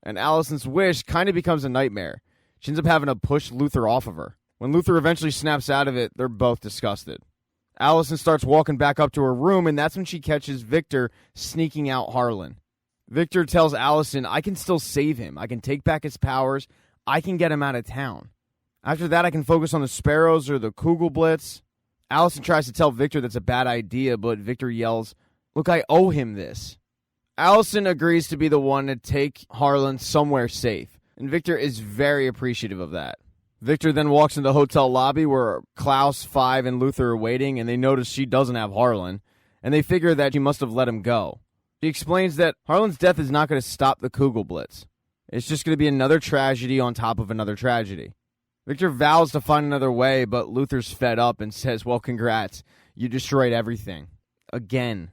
Speaker 1: And Allison's wish kind of becomes a nightmare. She ends up having to push Luther off of her. When Luther eventually snaps out of it, they're both disgusted. Allison starts walking back up to her room, and that's when she catches Victor sneaking out Harlan. Victor tells Allison, I can still save him. I can take back his powers. I can get him out of town. After that, I can focus on the Sparrows or the Kugelblitz. Allison tries to tell Victor that's a bad idea, but Victor yells, look, I owe him this. Allison agrees to be the one to take Harlan somewhere safe, and Victor is very appreciative of that. Victor then walks in the hotel lobby where Klaus, Five, and Luther are waiting, and they notice she doesn't have Harlan, and they figure that she must have let him go. She explains that Harlan's death is not going to stop the Kugelblitz. It's just going to be another tragedy on top of another tragedy. Victor vows to find another way, but Luther's fed up and says, well, congrats. You destroyed everything. Again.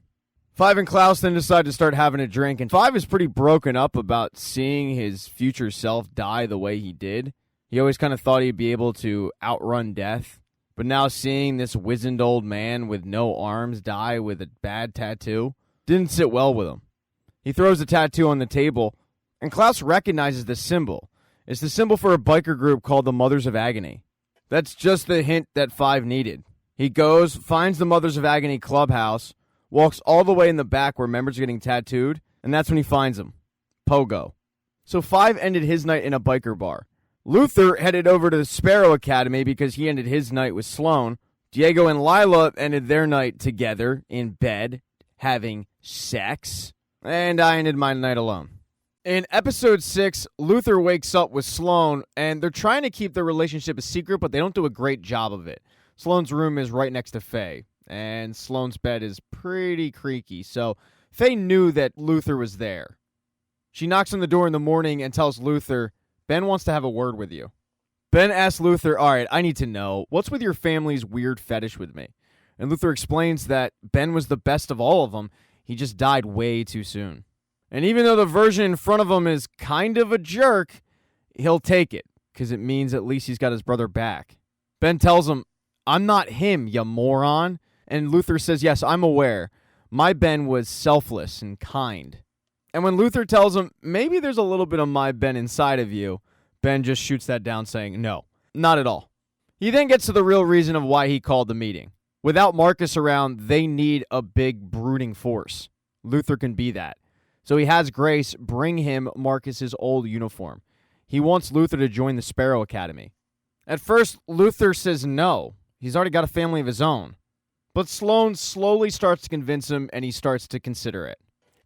Speaker 1: Five and Klaus then decide to start having a drink, and Five is pretty broken up about seeing his future self die the way he did. He always kind of thought he'd be able to outrun death, but now seeing this wizened old man with no arms die with a bad tattoo didn't sit well with him. He throws the tattoo on the table, and Klaus recognizes the symbol. It's the symbol for a biker group called the Mothers of Agony. That's just the hint that Five needed. He goes, finds the Mothers of Agony clubhouse, walks all the way in the back where members are getting tattooed, and that's when he finds them. Pogo. So Five ended his night in a biker bar. Luther headed over to the Sparrow Academy because he ended his night with Sloane. Diego and Lila ended their night together in bed, having sex. And I ended my night alone. In episode 6, Luther wakes up with Sloane, and they're trying to keep their relationship a secret, but they don't do a great job of it. Sloane's room is right next to Faye, and Sloane's bed is pretty creaky, so Faye knew that Luther was there. She knocks on the door in the morning and tells Luther, Ben wants to have a word with you. Ben asks Luther, all right, I need to know, what's with your family's weird fetish with me? And Luther explains that Ben was the best of all of them. He just died way too soon. And even though the version in front of him is kind of a jerk, he'll take it, because it means at least he's got his brother back. Ben tells him, I'm not him, you moron. And Luther says, yes, I'm aware. My Ben was selfless and kind. And when Luther tells him, maybe there's a little bit of my Ben inside of you, Ben just shoots that down saying, no, not at all. He then gets to the real reason of why he called the meeting. Without Marcus around, they need a big brooding force. Luther can be that. So he has Grace bring him Marcus's old uniform. He wants Luther to join the Sparrow Academy. At first, Luther says no. He's already got a family of his own. But Sloane slowly starts to convince him, and he starts to consider it.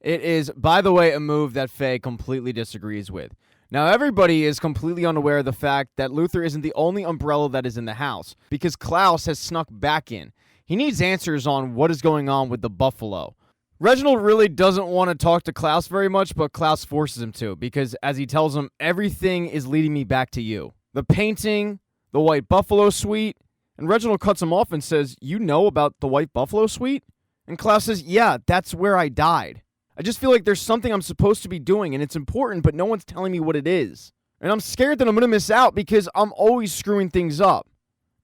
Speaker 1: It is, by the way, a move that Faye completely disagrees with. Now, everybody is completely unaware of the fact that Luther isn't the only umbrella that is in the house, because Klaus has snuck back in. He needs answers on what is going on with the Buffalo. Reginald really doesn't want to talk to Klaus very much, but Klaus forces him to, because as he tells him, everything is leading me back to you. the painting, the White Buffalo suite. And Reginald cuts him off and says, "You know about the White Buffalo suite?" And Klaus says, "Yeah, that's where I died. I just feel like there's something I'm supposed to be doing, and it's important, but no one's telling me what it is. And I'm scared that I'm going to miss out because I'm always screwing things up.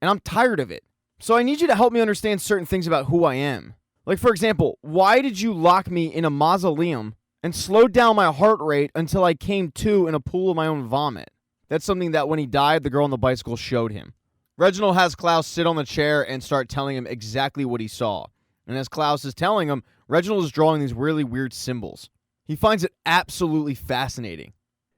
Speaker 1: And I'm tired of it. So I need you to help me understand certain things about who I am. Like, for example, why did you lock me in a mausoleum and slow down my heart rate until I came to in a pool of my own vomit?" That's something that when he died, the girl on the bicycle showed him. Reginald has Klaus sit on the chair and start telling him exactly what he saw. And as Klaus is telling him, Reginald is drawing these really weird symbols. He finds it absolutely fascinating.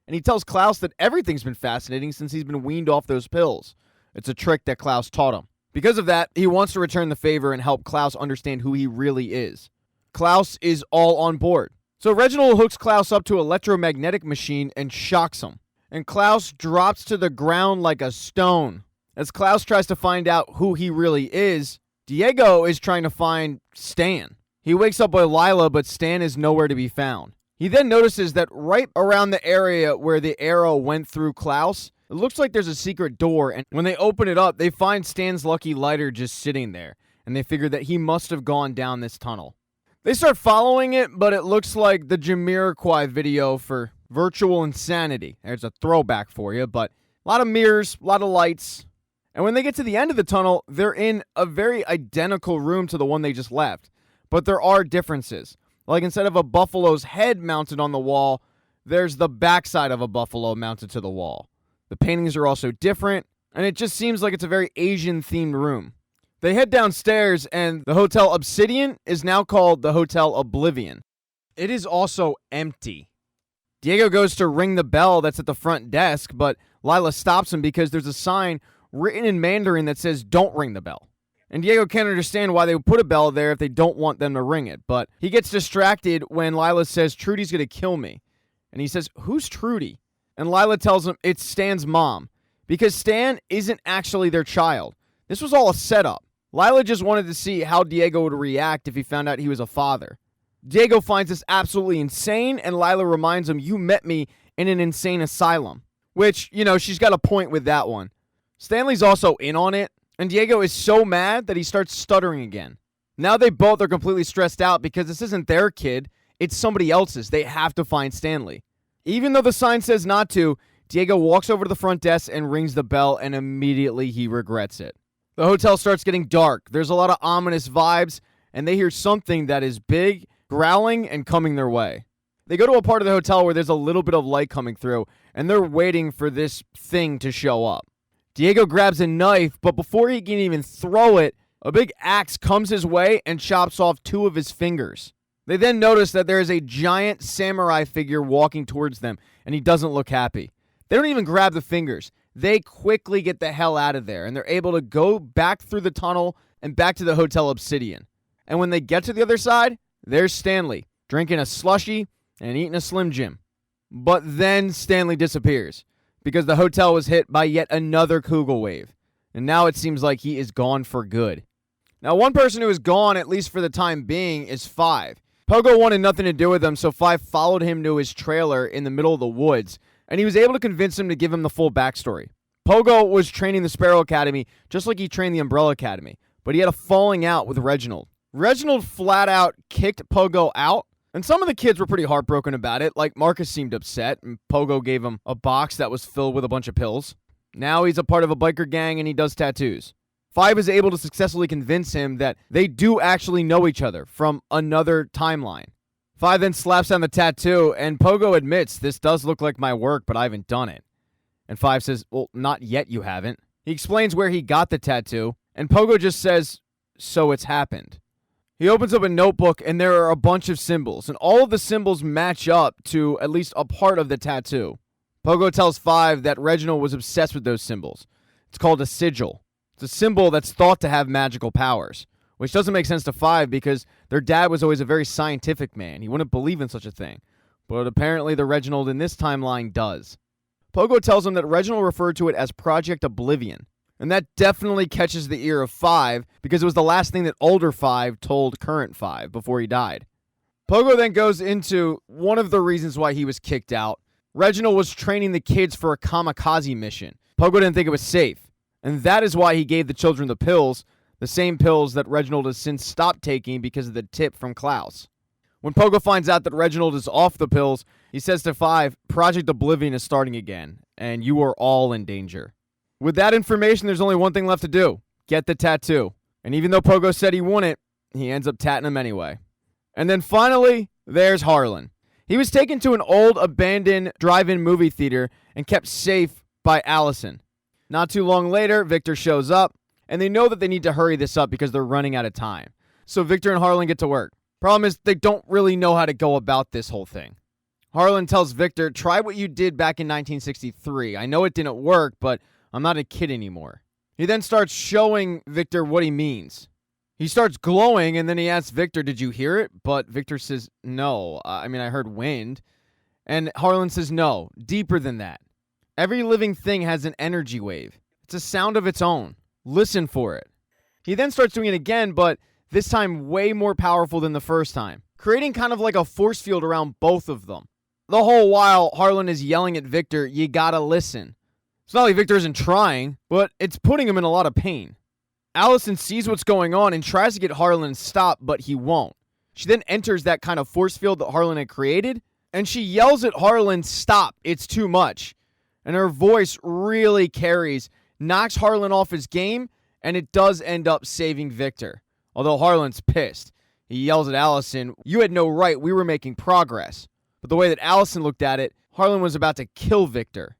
Speaker 1: And he tells Klaus that everything's been fascinating since he's been weaned off those pills. It's a trick that Klaus taught him. Because of that, he wants to return the favor and help Klaus understand who he really is. Klaus is all on board. So Reginald hooks Klaus up to an electromagnetic machine and shocks him. And Klaus drops to the ground like a stone. As Klaus tries to find out who he really is, Diego is trying to find Stan. He wakes up with Lila, but Stan is nowhere to be found. He then notices that right around the area where the arrow went through Klaus, it looks like there's a secret door, and when they open it up, they find Stan's lucky lighter just sitting there, and they figure that he must have gone down this tunnel. They start following it, but it looks like the Jamiroquai video for Virtual Insanity. There's a throwback for you, but a lot of mirrors, a lot of lights. And when they get to the end of the tunnel, they're in a very identical room to the one they just left. But there are differences. Like instead of a buffalo's head mounted on the wall, there's the backside of a buffalo mounted to the wall. The paintings are also different, and it just seems like it's a very Asian-themed room. They head downstairs, and the Hotel Obsidian is now called the Hotel Oblivion. It is also empty. Diego goes to ring the bell that's at the front desk, but Lila stops him because there's a sign written in Mandarin that says, "Don't ring the bell." And Diego can't understand why they would put a bell there if they don't want them to ring it. But he gets distracted when Lila says, "Trudy's going to kill me." And he says, "Who's Trudy?" And Lila tells him it's Stan's mom. Because Stan isn't actually their child. This was all a setup. Lila just wanted to see how Diego would react if he found out he was a father. Diego finds this absolutely insane, and Lila reminds him, "You met me in an insane asylum." Which, she's got a point with that one. Stanley's also in on it. And Diego is so mad that he starts stuttering again. Now they both are completely stressed out because this isn't their kid, it's somebody else's. They have to find Stanley. Even though the sign says not to, Diego walks over to the front desk and rings the bell, and immediately he regrets it. The hotel starts getting dark. There's a lot of ominous vibes, and they hear something that is big, growling, and coming their way. They go to a part of the hotel where there's a little bit of light coming through, and they're waiting for this thing to show up. Diego grabs a knife, but before he can even throw it, a big axe comes his way and chops off 2 of his fingers. They then notice that there is a giant samurai figure walking towards them, and he doesn't look happy. They don't even grab the fingers. They quickly get the hell out of there, and they're able to go back through the tunnel and back to the Hotel Obsidian. And when they get to the other side, there's Stanley, drinking a slushie and eating a Slim Jim. But then Stanley disappears, because the hotel was hit by yet another Kugel wave, and now it seems like he is gone for good. Now, one person who is gone, at least for the time being, is Five. Pogo wanted nothing to do with him, so Five followed him to his trailer in the middle of the woods, and he was able to convince him to give him the full backstory. Pogo was training the Sparrow Academy just like he trained the Umbrella Academy, but he had a falling out with Reginald. Reginald flat out kicked Pogo out, and some of the kids were pretty heartbroken about it, like Marcus seemed upset, and Pogo gave him a box that was filled with a bunch of pills. Now he's a part of a biker gang and he does tattoos. Five is able to successfully convince him that they do actually know each other from another timeline. Five then slaps down the tattoo, and Pogo admits, "This does look like my work, but I haven't done it." And Five says, "Well, not yet you haven't." He explains where he got the tattoo, and Pogo just says, "So it's happened." He opens up a notebook, and there are a bunch of symbols, and all of the symbols match up to at least a part of the tattoo. Pogo tells Five that Reginald was obsessed with those symbols. It's called a sigil. It's a symbol that's thought to have magical powers, which doesn't make sense to Five because their dad was always a very scientific man. He wouldn't believe in such a thing. But apparently the Reginald in this timeline does. Pogo tells him that Reginald referred to it as Project Oblivion. And that definitely catches the ear of Five because it was the last thing that older Five told current Five before he died. Pogo then goes into one of the reasons why he was kicked out. Reginald was training the kids for a kamikaze mission. Pogo didn't think it was safe, and that is why he gave the children the pills, the same pills that Reginald has since stopped taking because of the tip from Klaus. When Pogo finds out that Reginald is off the pills, he says to Five, Project Oblivion is starting again, and you are all in danger. With that information, there's only one thing left to do. Get the tattoo. And even though Pogo said he wouldn't, he ends up tatting him anyway. And then finally, there's Harlan. He was taken to an old, abandoned drive-in movie theater and kept safe by Allison. Not too long later, Victor shows up, and they know that they need to hurry this up because they're running out of time. So Victor and Harlan get to work. Problem is, they don't really know how to go about this whole thing. Harlan tells Victor, try what you did back in 1963. I know it didn't work, but I'm not a kid anymore. He then starts showing Victor what he means. He starts glowing, and then he asks Victor, did you hear it? But Victor says, no. I heard wind. And Harlan says, no, deeper than that. Every living thing has an energy wave. It's a sound of its own. Listen for it. He then starts doing it again, but this time way more powerful than the first time, creating kind of like a force field around both of them. The whole while, Harlan is yelling at Victor, you gotta listen. It's not like Victor isn't trying, but it's putting him in a lot of pain. Allison sees what's going on and tries to get Harlan to stop, but he won't. She then enters that kind of force field that Harlan had created, and she yells at Harlan, stop, it's too much. And her voice really carries, knocks Harlan off his game, and it does end up saving Victor. Although Harlan's pissed. He yells at Allison, you had no right, we were making progress. But the way that Allison looked at it, Harlan was about to kill Victor.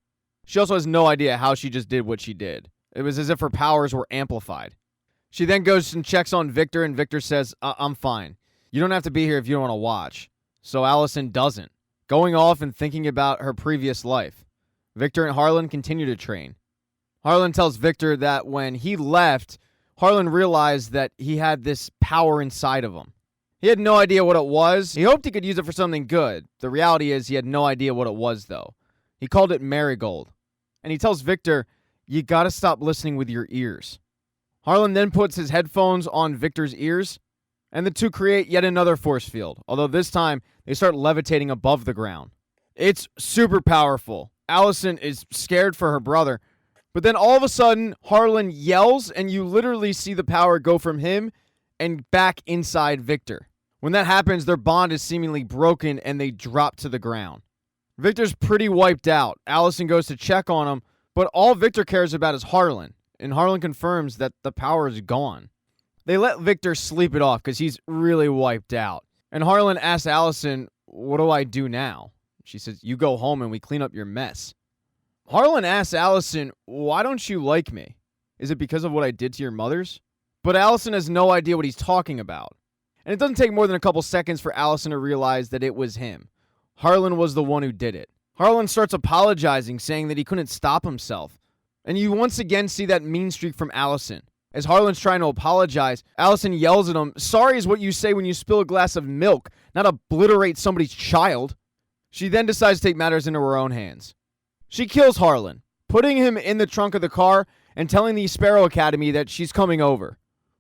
Speaker 1: She also has no idea how she just did what she did. It was as if her powers were amplified. She then goes and checks on Victor, and Victor says, I'm fine. You don't have to be here if you don't want to watch. So Allison doesn't, going off and thinking about her previous life. Victor and Harlan continue to train. Harlan tells Victor that when he left, Harlan realized that he had this power inside of him. He had no idea what it was. He hoped he could use it for something good. The reality is he had no idea what it was, though. He called it Marigold. And he tells Victor, you gotta stop listening with your ears. Harlan then puts his headphones on Victor's ears, and the two create yet another force field, although this time they start levitating above the ground. It's super powerful. Allison is scared for her brother, but then all of a sudden, Harlan yells, and you literally see the power go from him and back inside Victor. When that happens, their bond is seemingly broken, and they drop to the ground. Victor's pretty wiped out. Allison goes to check on him, but all Victor cares about is Harlan, and Harlan confirms that the power is gone. They let Victor sleep it off because he's really wiped out. And Harlan asks Allison, what do I do now? She says, you go home and we clean up your mess. Harlan asks Allison, why don't you like me? Is it because of what I did to your mothers? But Allison has no idea what he's talking about. And it doesn't take more than a couple seconds for Allison to realize that it was him. Harlan was the one who did it. Harlan starts apologizing, saying that he couldn't stop himself. And you once again see that mean streak from Allison. As Harlan's trying to apologize, Allison yells at him, sorry is what you say when you spill a glass of milk, not obliterate somebody's child. She then decides to take matters into her own hands. She kills Harlan, putting him in the trunk of the car and telling the Sparrow Academy that she's coming over.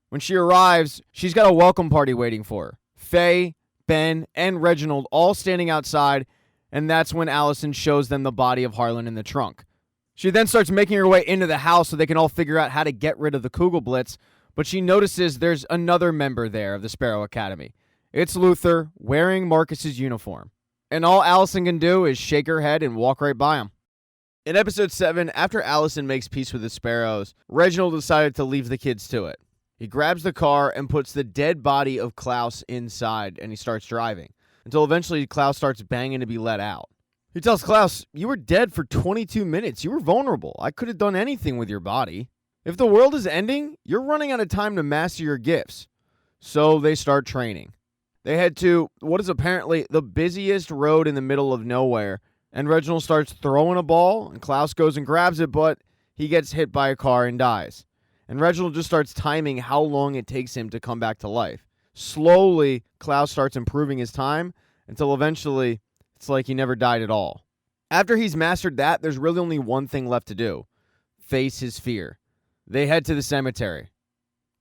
Speaker 1: When she arrives, she's got a welcome party waiting for her. Faye, Ben, and Reginald all standing outside, and that's when Allison shows them the body of Harlan in the trunk. She then starts making her way into the house so they can all figure out how to get rid of the Kugelblitz, but she notices there's another member there of the Sparrow Academy. It's Luther, wearing Marcus's uniform. And all Allison can do is shake her head and walk right by him. In episode 7, after Allison makes peace with the Sparrows, Reginald decided to leave the kids to it. He grabs the car and puts the dead body of Klaus inside, and he starts driving, until eventually Klaus starts banging to be let out. He tells Klaus, you were dead for 22 minutes. You were vulnerable. I could have done anything with your body. If the world is ending, you're running out of time to master your gifts. So they start training. They head to what is apparently the busiest road in the middle of nowhere, and Reginald starts throwing a ball, and Klaus goes and grabs it, but he gets hit by a car and dies. And Reginald just starts timing how long it takes him to come back to life. Slowly, Klaus starts improving his time until eventually it's like he never died at all. After he's mastered that, there's really only one thing left to do. Face his fear. They head to the cemetery.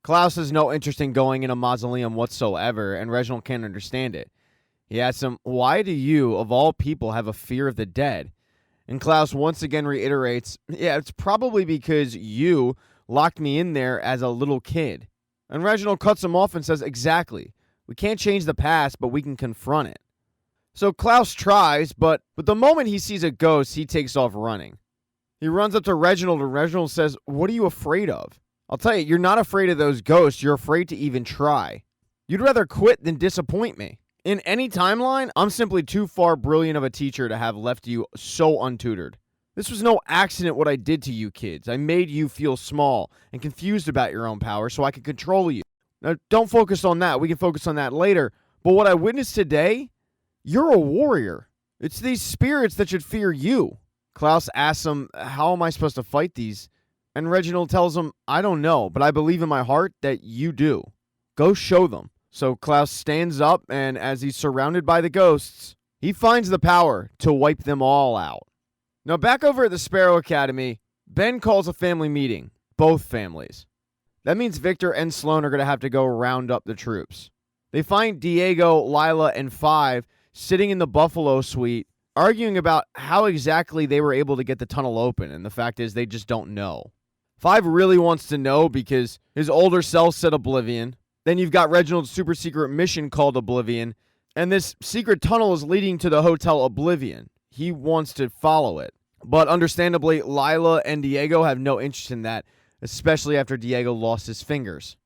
Speaker 1: Klaus has no interest in going in a mausoleum whatsoever, and Reginald can't understand it. He asks him, why do you, of all people, have a fear of the dead? And Klaus once again reiterates, yeah, it's probably because you locked me in there as a little kid. And Reginald cuts him off and says, exactly. We can't change the past, but we can confront it. So Klaus tries, but the moment he sees a ghost, he takes off running. He runs up to Reginald, and Reginald says, what are you afraid of? I'll tell you, you're not afraid of those ghosts. You're afraid to even try. You'd rather quit than disappoint me. In any timeline, I'm simply too far brilliant of a teacher to have left you so untutored. This was no accident what I did to you kids. I made you feel small and confused about your own power so I could control you. Now, don't focus on that. We can focus on that later. But what I witnessed today, you're a warrior. It's these spirits that should fear you. Klaus asks him, how am I supposed to fight these? And Reginald tells him, I don't know, but I believe in my heart that you do. Go show them. So Klaus stands up, and as he's surrounded by the ghosts, he finds the power to wipe them all out. Now, back over at the Sparrow Academy, Ben calls a family meeting, both families. That means Victor and Sloan are going to have to go round up the troops. They find Diego, Lila, and Five sitting in the Buffalo suite, arguing about how exactly they were able to get the tunnel open, and the fact is they just don't know. Five really wants to know because his older self said Oblivion. Then you've got Reginald's super secret mission called Oblivion, and this secret tunnel is leading to the Hotel Oblivion. He wants to follow it. But understandably, Lila and Diego have no interest in that, especially after Diego lost his fingers.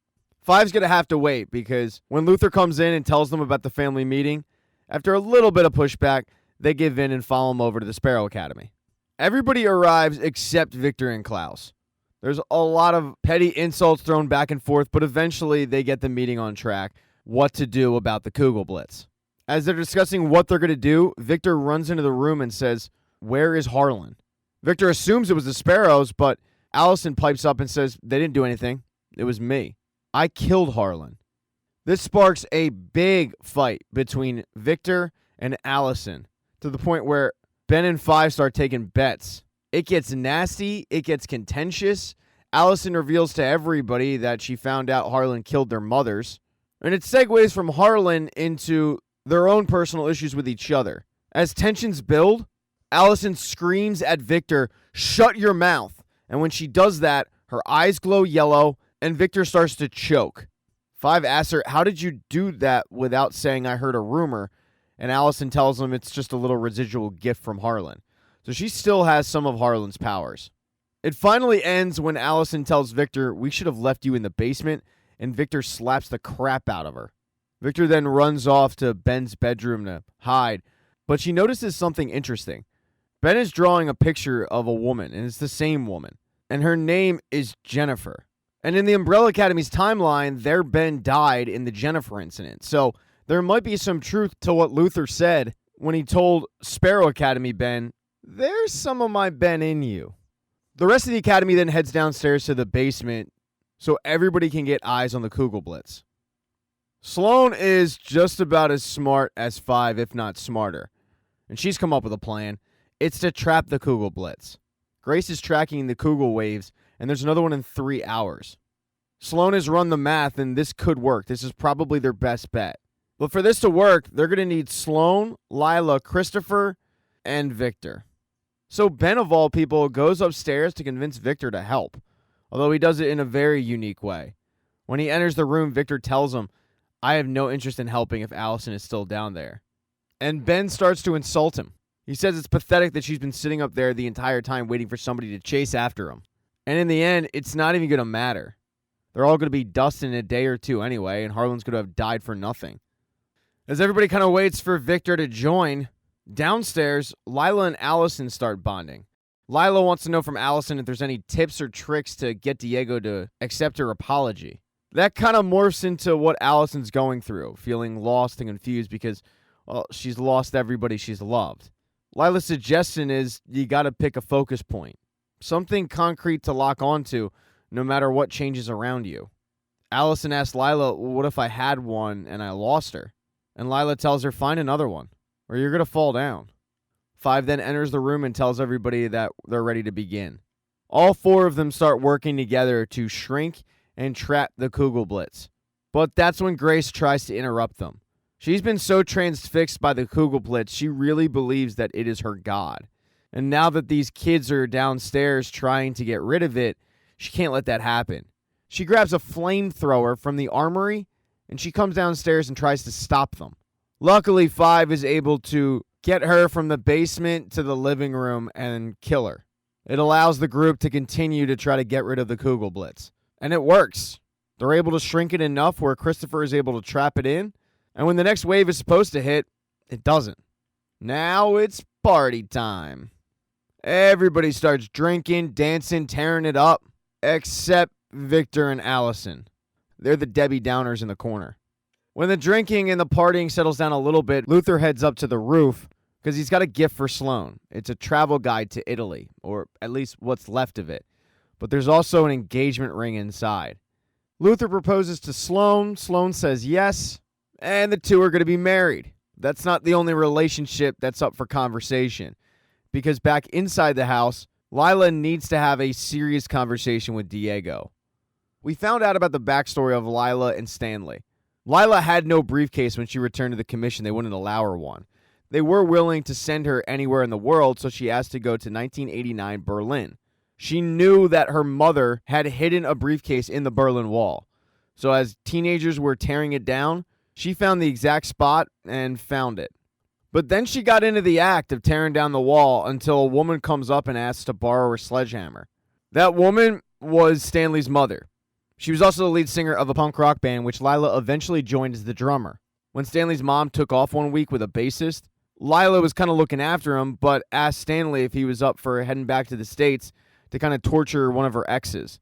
Speaker 1: Five's going to have to wait because when Luther comes in and tells them about the family meeting, after a little bit of pushback, they give in and follow him over to the Sparrow Academy. Everybody arrives except Victor and Klaus. There's a lot of petty insults thrown back and forth, but eventually they get the meeting on track, what to do about the Kugelblitz. As they're discussing what they're going to do, Victor runs into the room and says, where is Harlan? Victor assumes it was the Sparrows, but Allison pipes up and says, they didn't do anything. It was me. I killed Harlan. This sparks a big fight between Victor and Allison to the point where Ben and Five start taking bets. It gets nasty. It gets contentious. Allison reveals to everybody that she found out Harlan killed their mothers. And it segues from Harlan into their own personal issues with each other. As tensions build, Allison screams at Victor, shut your mouth. And when she does that, her eyes glow yellow and Victor starts to choke. Five asks her, how did you do that without saying I heard a rumor? And Allison tells him it's just a little residual gift from Harlan. So she still has some of Harlan's powers. It finally ends when Allison tells Victor, we should have left you in the basement, and Victor slaps the crap out of her. Victor then runs off to Ben's bedroom to hide, but she notices something interesting. Ben is drawing a picture of a woman, and it's the same woman, and her name is Jennifer. And in the Umbrella Academy's timeline, their Ben died in the Jennifer incident, so there might be some truth to what Luther said when he told Sparrow Academy Ben, there's some of my Ben in you. The rest of the Academy then heads downstairs to the basement so everybody can get eyes on the Kugelblitz. Sloan is just about as smart as Five, if not smarter. And she's come up with a plan. It's to trap the Kugelblitz. Grace is tracking the Kugel waves, and there's another one in 3 hours. Sloan has run the math, and this could work. This is probably their best bet. But for this to work, they're going to need Sloan, Lila, Christopher, and Victor. So Ben, of all people, goes upstairs to convince Victor to help, although he does it in a very unique way. When he enters the room, Victor tells him, I have no interest in helping if Allison is still down there. And Ben starts to insult him. He says it's pathetic that she's been sitting up there the entire time waiting for somebody to chase after him. And in the end, it's not even going to matter. They're all going to be dust in a day or two anyway, and Harlan's going to have died for nothing. As everybody kind of waits for Victor to join, downstairs, Lila and Allison start bonding. Lila wants to know from Allison if there's any tips or tricks to get Diego to accept her apology. That kind of morphs into what Allison's going through, feeling lost and confused because, well, she's lost everybody she's loved. Lila's suggestion is you got to pick a focus point, something concrete to lock onto no matter what changes around you. Allison asks Lila, what if I had one and I lost her? And Lila tells her, find another one, or you're going to fall down. Five then enters the room and tells everybody that they're ready to begin. All four of them start working together to shrink and trap the Kugelblitz. But that's when Grace tries to interrupt them. She's been so transfixed by the Kugelblitz, she really believes that it is her god. And now that these kids are downstairs trying to get rid of it, she can't let that happen. She grabs a flamethrower from the armory, and she comes downstairs and tries to stop them. Luckily, Five is able to get her from the basement to the living room and kill her. It allows the group to continue to try to get rid of the Kugelblitz. And it works. They're able to shrink it enough where Christopher is able to trap it in. And when the next wave is supposed to hit, it doesn't. Now it's party time. Everybody starts drinking, dancing, tearing it up, except Victor and Allison. They're the Debbie Downers in the corner. When the drinking and the partying settles down a little bit, Luther heads up to the roof because he's got a gift for Sloane. It's a travel guide to Italy, or at least what's left of it. But there's also an engagement ring inside. Luther proposes to Sloane. Sloane says yes, and the two are going to be married. That's not the only relationship that's up for conversation, because back inside the house, Lila needs to have a serious conversation with Diego. We found out about the backstory of Lila and Stanley. Lila had no briefcase when she returned to the commission. They wouldn't allow her one. They were willing to send her anywhere in the world, so she asked to go to 1989 Berlin. She knew that her mother had hidden a briefcase in the Berlin Wall. So as teenagers were tearing it down, she found the exact spot and found it. But then she got into the act of tearing down the wall until a woman comes up and asks to borrow her sledgehammer. That woman was Stanley's mother. She was also the lead singer of a punk rock band, which Lila eventually joined as the drummer. When Stanley's mom took off one week with a bassist, Lila was kind of looking after him, but asked Stanley if he was up for heading back to the States to kind of torture one of her exes.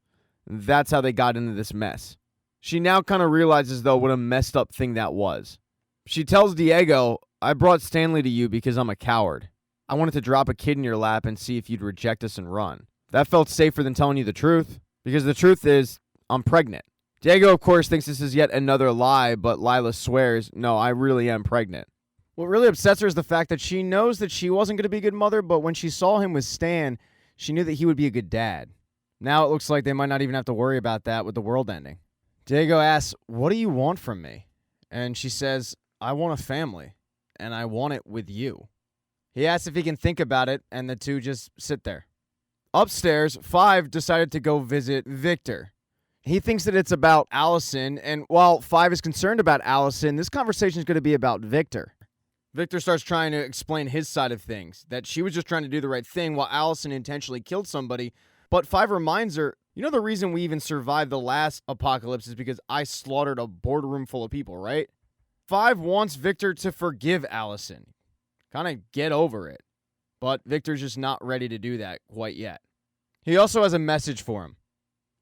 Speaker 1: That's how they got into this mess. She now kind of realizes, though, what a messed up thing that was. She tells Diego, I brought Stanley to you because I'm a coward. I wanted to drop a kid in your lap and see if you'd reject us and run. That felt safer than telling you the truth, because the truth is, I'm pregnant. Diego, of course, thinks this is yet another lie, but Lila swears, no, I really am pregnant. What really upsets her is the fact that she knows that she wasn't going to be a good mother, but when she saw him with Stan, she knew that he would be a good dad. Now it looks like they might not even have to worry about that with the world ending. Diego asks, what do you want from me? And she says, I want a family, and I want it with you. He asks if he can think about it, and the two just sit there. Upstairs, Five decided to go visit Victor. He thinks that it's about Allison, and while Five is concerned about Allison, this conversation is going to be about Victor. Victor starts trying to explain his side of things, that she was just trying to do the right thing while Allison intentionally killed somebody, but Five reminds her, you know the reason we even survived the last apocalypse is because I slaughtered a boardroom full of people, right? Five wants Victor to forgive Allison, kind of get over it, but Victor's just not ready to do that quite yet. He also has a message for him.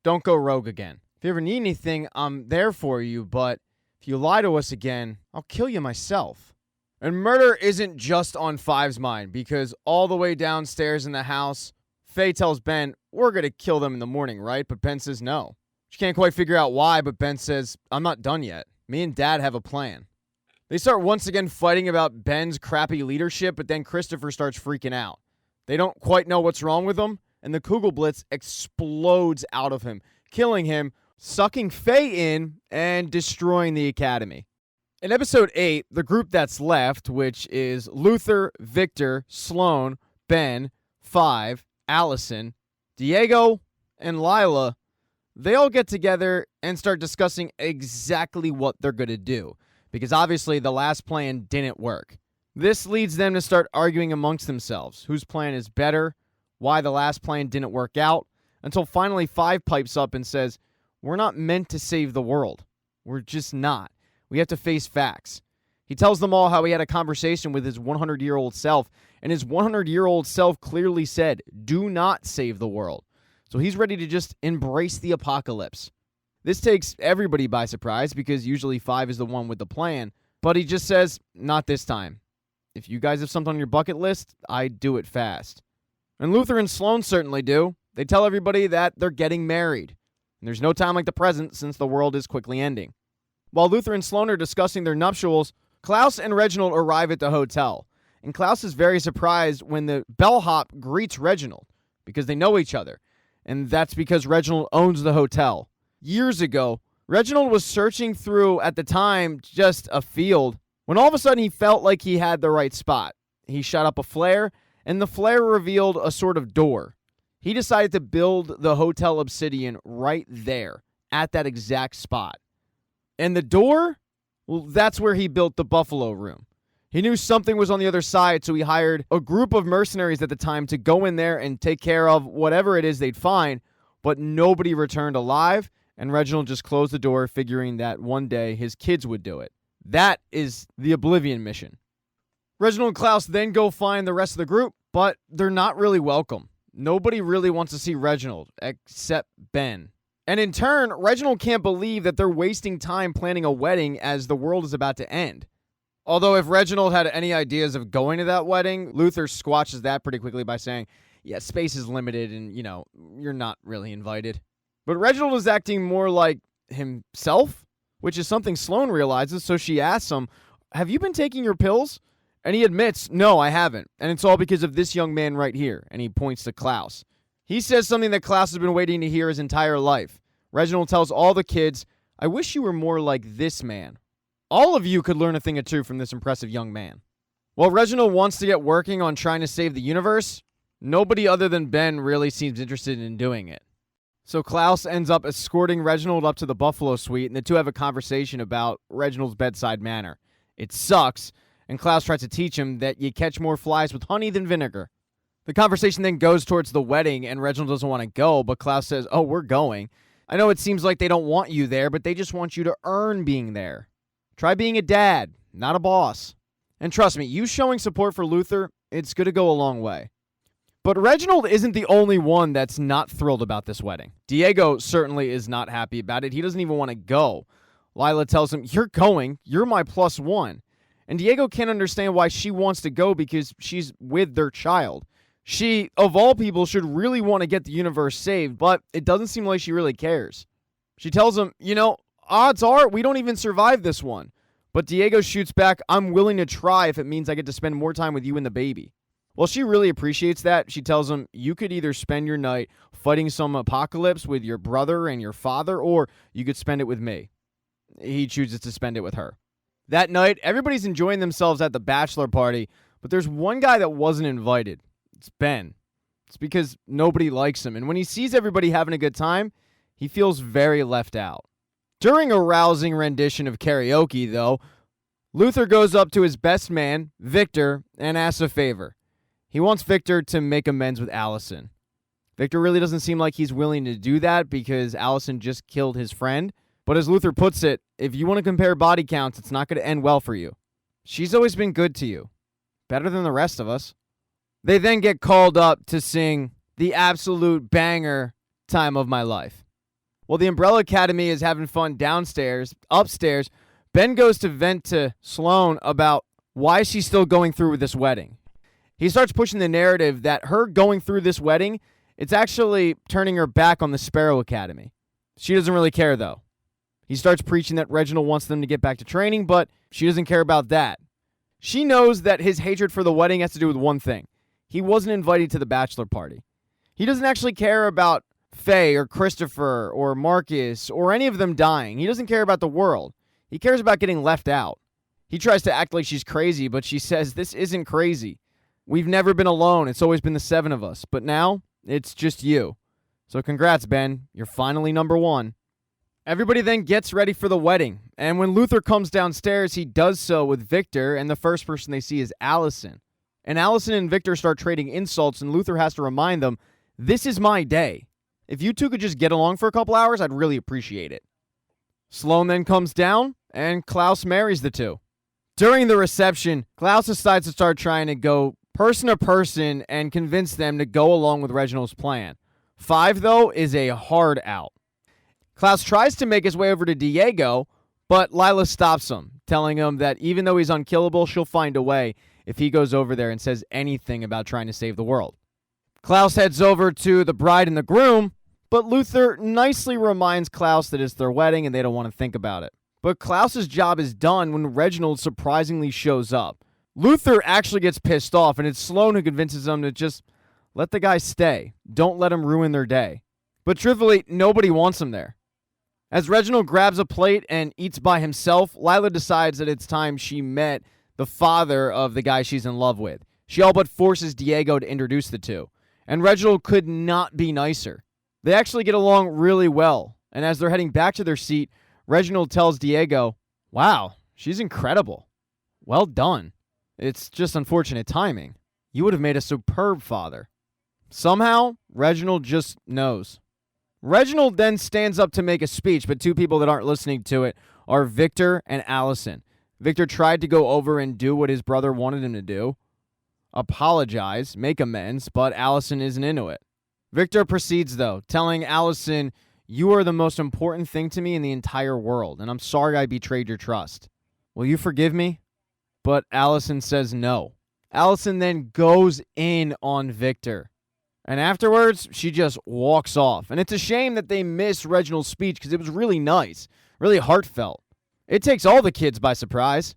Speaker 1: Don't go rogue again. If you ever need anything, I'm there for you, but if you lie to us again, I'll kill you myself. And murder isn't just on Five's mind, because all the way downstairs in the house, Faye tells Ben, we're going to kill them in the morning, right? But Ben says no. She can't quite figure out why, but Ben says, I'm not done yet. Me and Dad have a plan. They start once again fighting about Ben's crappy leadership, but then Christopher starts freaking out. They don't quite know what's wrong with him, and the Kugelblitz explodes out of him, killing him, sucking Faye in, and destroying the academy. In episode 8, the group that's left, which is Luther, Victor, Sloane, Ben, Five, Allison, Diego, and Lila, they all get together and start discussing exactly what they're going to do, because obviously the last plan didn't work. This leads them to start arguing amongst themselves, whose plan is better, why the last plan didn't work out, until finally Five pipes up and says, we're not meant to save the world. We're just not. We have to face facts. He tells them all how he had a conversation with his 100-year-old self, and his 100-year-old self clearly said, do not save the world. So he's ready to just embrace the apocalypse. This takes everybody by surprise, because usually Five is the one with the plan, but he just says, not this time. If you guys have something on your bucket list, I do it fast. And Luther and Sloane certainly do. They tell everybody that they're getting married. And there's no time like the present, since the world is quickly ending. While Luther and Sloane are discussing their nuptials, Klaus and Reginald arrive at the hotel. And Klaus is very surprised when the bellhop greets Reginald, because they know each other. And that's because Reginald owns the hotel. Years ago, Reginald was searching through, at the time, just a field, when all of a sudden he felt like he had the right spot. He shot up a flare, and the flare revealed a sort of door. He decided to build the Hotel Obsidian right there, at that exact spot. And the door? Well, that's where he built the Buffalo Room. He knew something was on the other side, so he hired a group of mercenaries at the time to go in there and take care of whatever it is they'd find, but nobody returned alive, and Reginald just closed the door, figuring that one day his kids would do it. That is the Oblivion mission. Reginald and Klaus then go find the rest of the group, but they're not really welcome. Nobody really wants to see Reginald, except Ben. And in turn, Reginald can't believe that they're wasting time planning a wedding as the world is about to end. Although if Reginald had any ideas of going to that wedding, Luther squashes that pretty quickly by saying, yeah, space is limited and, you're not really invited. But Reginald is acting more like himself, which is something Sloane realizes, so she asks him, have you been taking your pills? And he admits, no, I haven't. And it's all because of this young man right here. And he points to Klaus. He says something that Klaus has been waiting to hear his entire life. Reginald tells all the kids, I wish you were more like this man. All of you could learn a thing or two from this impressive young man. While Reginald wants to get working on trying to save the universe, nobody other than Ben really seems interested in doing it. So Klaus ends up escorting Reginald up to the Buffalo Suite, and the two have a conversation about Reginald's bedside manner. It sucks, and Klaus tries to teach him that you catch more flies with honey than vinegar. The conversation then goes towards the wedding, and Reginald doesn't want to go, but Klaus says, oh, we're going. I know it seems like they don't want you there, but they just want you to earn being there. Try being a dad, not a boss. And trust me, you showing support for Luther, it's going to go a long way. But Reginald isn't the only one that's not thrilled about this wedding. Diego certainly is not happy about it. He doesn't even want to go. Lila tells him, you're going. You're my +1. And Diego can't understand why she wants to go because she's with their child. She, of all people, should really want to get the universe saved, but it doesn't seem like she really cares. She tells him, odds are we don't even survive this one. But Diego shoots back, I'm willing to try if it means I get to spend more time with you and the baby. Well, she really appreciates that. She tells him, you could either spend your night fighting some apocalypse with your brother and your father, or you could spend it with me. He chooses to spend it with her. That night, everybody's enjoying themselves at the bachelor party, but there's one guy that wasn't invited. It's Ben. It's because nobody likes him, and when he sees everybody having a good time, he feels very left out. During a rousing rendition of karaoke, though, Luther goes up to his best man, Victor, and asks a favor. He wants Victor to make amends with Allison. Victor really doesn't seem like he's willing to do that because Allison just killed his friend. But as Luther puts it, if you want to compare body counts, it's not going to end well for you. She's always been good to you. Better than the rest of us. They then get called up to sing the absolute banger, Time of My Life. While the Umbrella Academy is having fun downstairs, upstairs, Ben goes to vent to Sloane about why she's still going through with this wedding. He starts pushing the narrative that her going through this wedding, it's actually turning her back on the Sparrow Academy. She doesn't really care, though. He starts preaching that Reginald wants them to get back to training, but she doesn't care about that. She knows that his hatred for the wedding has to do with one thing. He wasn't invited to the bachelor party. He doesn't actually care about Faye or Christopher or Marcus or any of them dying. He doesn't care about the world. He cares about getting left out. He tries to act like she's crazy, but she says, this isn't crazy. We've never been alone. It's always been the 7 of us. But now, it's just you. So congrats, Ben. You're finally number 1. Everybody then gets ready for the wedding. And when Luther comes downstairs, he does so with Victor, and the first person they see is Allison. And Allison and Victor start trading insults, and Luther has to remind them, this is my day. If you two could just get along for a couple hours, I'd really appreciate it. Sloane then comes down, and Klaus marries the two. During the reception, Klaus decides to start trying to go person to person and convince them to go along with Reginald's plan. 5, though, is a hard out. Klaus tries to make his way over to Diego, but Lila stops him, telling him that even though he's unkillable, she'll find a way if he goes over there and says anything about trying to save the world. Klaus heads over to the bride and the groom, but Luther nicely reminds Klaus that it's their wedding and they don't want to think about it. But Klaus's job is done when Reginald surprisingly shows up. Luther actually gets pissed off, and it's Sloane who convinces him to just let the guy stay. Don't let him ruin their day. But truthfully, nobody wants him there. As Reginald grabs a plate and eats by himself, Lila decides that it's time she met the father of the guy she's in love with. She all but forces Diego to introduce the two, and Reginald could not be nicer. They actually get along really well, and as they're heading back to their seat, Reginald tells Diego, "Wow, she's incredible. Well done. It's just unfortunate timing. You would have made a superb father." Somehow, Reginald just knows. Reginald then stands up to make a speech, but two people that aren't listening to it are Victor and Allison. Victor tried to go over and do what his brother wanted him to do, apologize, make amends, but Allison isn't into it. Victor proceeds, though, telling Allison, "You are the most important thing to me in the entire world, and I'm sorry I betrayed your trust. Will you forgive me?" But Allison says no. Allison then goes in on Victor. And afterwards, she just walks off. And it's a shame that they missed Reginald's speech because it was really nice, really heartfelt. It takes all the kids by surprise.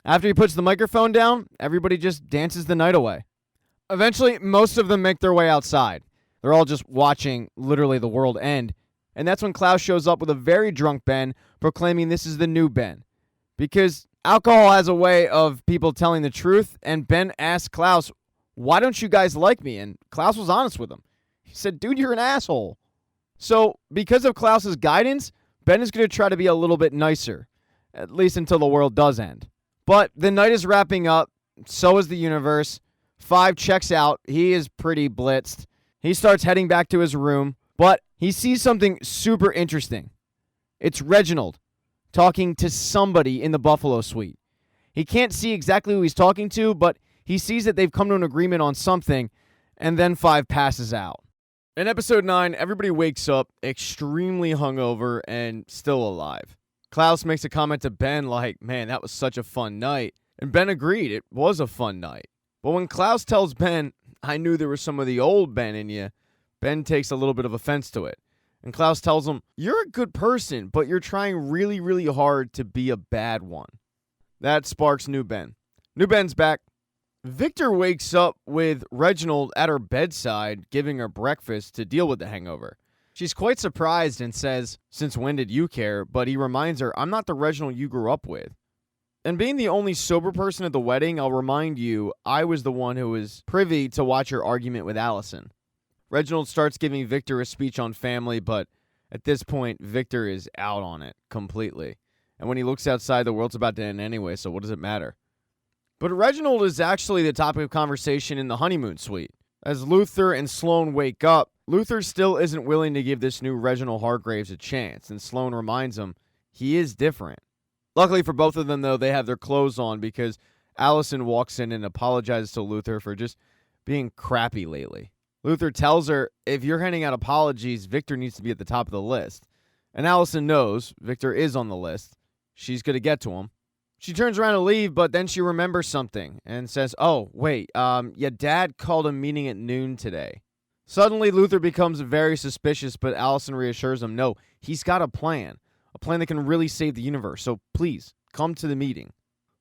Speaker 1: After he puts the microphone down, everybody just dances the night away. Eventually, most of them make their way outside. They're all just watching literally the world end. And that's when Klaus shows up with a very drunk Ben, proclaiming this is the new Ben. Because alcohol has a way of people telling the truth, and Ben asks Klaus, "Why don't you guys like me?" And Klaus was honest with him. He said, "Dude, you're an asshole." So, because of Klaus's guidance, Ben is going to try to be a little bit nicer, at least until the world does end. But the night is wrapping up, so is the universe. 5 checks out. He is pretty blitzed. He starts heading back to his room, but he sees something super interesting. It's Reginald talking to somebody in the Buffalo Suite. He can't see exactly who he's talking to, but he sees that they've come to an agreement on something, and then 5 passes out. In episode 9, everybody wakes up extremely hungover and still alive. Klaus makes a comment to Ben like, "Man, that was such a fun night." And Ben agreed, it was a fun night. But when Klaus tells Ben, "I knew there was some of the old Ben in you," Ben takes a little bit of offense to it. And Klaus tells him, "You're a good person, but you're trying really, really hard to be a bad one." That sparks New Ben. New Ben's back. Victor wakes up with Reginald at her bedside, giving her breakfast to deal with the hangover. She's quite surprised and says, "Since when did you care?" But he reminds her, "I'm not the Reginald you grew up with." And being the only sober person at the wedding, I'll remind you, I was the one who was privy to watch your argument with Allison. Reginald starts giving Victor a speech on family, but at this point, Victor is out on it completely. And when he looks outside, the world's about to end anyway, so what does it matter? But Reginald is actually the topic of conversation in the honeymoon suite. As Luther and Sloane wake up, Luther still isn't willing to give this new Reginald Hargraves a chance, and Sloane reminds him he is different. Luckily for both of them, though, they have their clothes on because Allison walks in and apologizes to Luther for just being crappy lately. Luther tells her, if you're handing out apologies, Victor needs to be at the top of the list. And Allison knows Victor is on the list. She's going to get to him. She turns around to leave, but then she remembers something and says, "Oh, wait, your dad called a meeting at noon today." Suddenly, Luther becomes very suspicious, but Allison reassures him, no, he's got a plan that can really save the universe, so please, come to the meeting.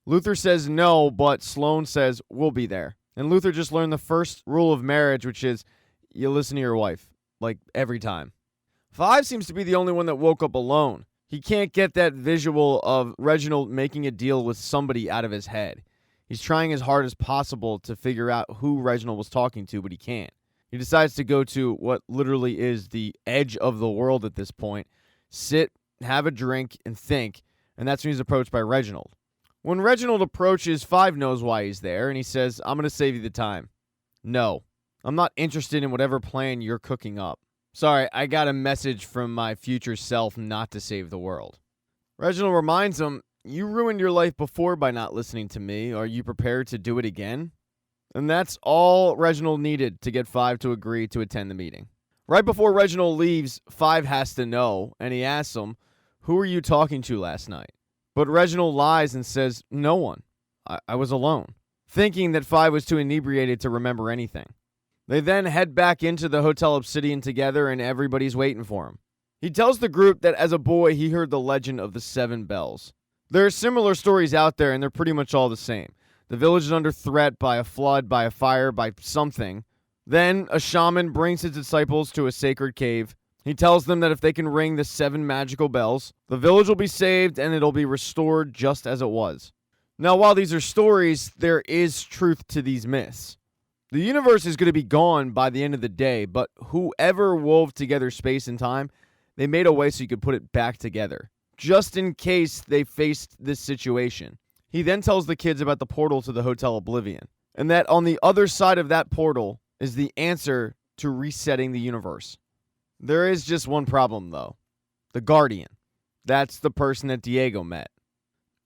Speaker 1: Luther says no, but Sloane says, "We'll be there." And Luther just learned the first rule of marriage, which is, you listen to your wife, like every time. 5 seems to be the only one that woke up alone. He can't get that visual of Reginald making a deal with somebody out of his head. He's trying as hard as possible to figure out who Reginald was talking to, but he can't. He decides to go to what literally is the edge of the world at this point, sit, have a drink, and think, and that's when he's approached by Reginald. When Reginald approaches, 5 knows why he's there, and he says, "I'm going to save you the time." "No, I'm not interested in whatever plan you're cooking up. Sorry, I got a message from my future self not to save the world." Reginald reminds him, "You ruined your life before by not listening to me. Are you prepared to do it again?" And that's all Reginald needed to get 5 to agree to attend the meeting. Right before Reginald leaves, 5 has to know, and he asks him, "Who were you talking to last night?" But Reginald lies and says, "No one. I was alone," thinking that 5 was too inebriated to remember anything. They then head back into the Hotel Obsidian together, and everybody's waiting for him. He tells the group that as a boy, he heard the legend of the 7 bells. There are similar stories out there, and they're pretty much all the same. The village is under threat by a flood, by a fire, by something. Then a shaman brings his disciples to a sacred cave. He tells them that if they can ring the 7 magical bells, the village will be saved and it'll be restored just as it was. Now, while these are stories, there is truth to these myths. The universe is going to be gone by the end of the day, but whoever wove together space and time, they made a way so you could put it back together, just in case they faced this situation. He then tells the kids about the portal to the Hotel Oblivion, and that on the other side of that portal is the answer to resetting the universe. There is just one problem, though. The Guardian. That's the person that Diego met.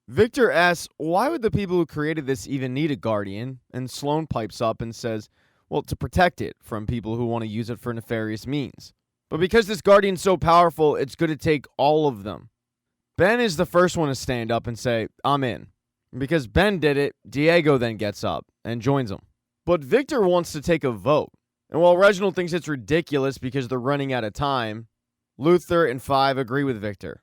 Speaker 1: Victor asks, why would the people who created this even need a Guardian? And Sloan pipes up and says, well, to protect it from people who want to use it for nefarious means. But because this Guardian's so powerful, it's going to take all of them. Ben is the first one to stand up and say, I'm in. And because Ben did it, Diego then gets up and joins him. But Victor wants to take a vote. And while Reginald thinks it's ridiculous because they're running out of time, Luther and Five agree with Victor.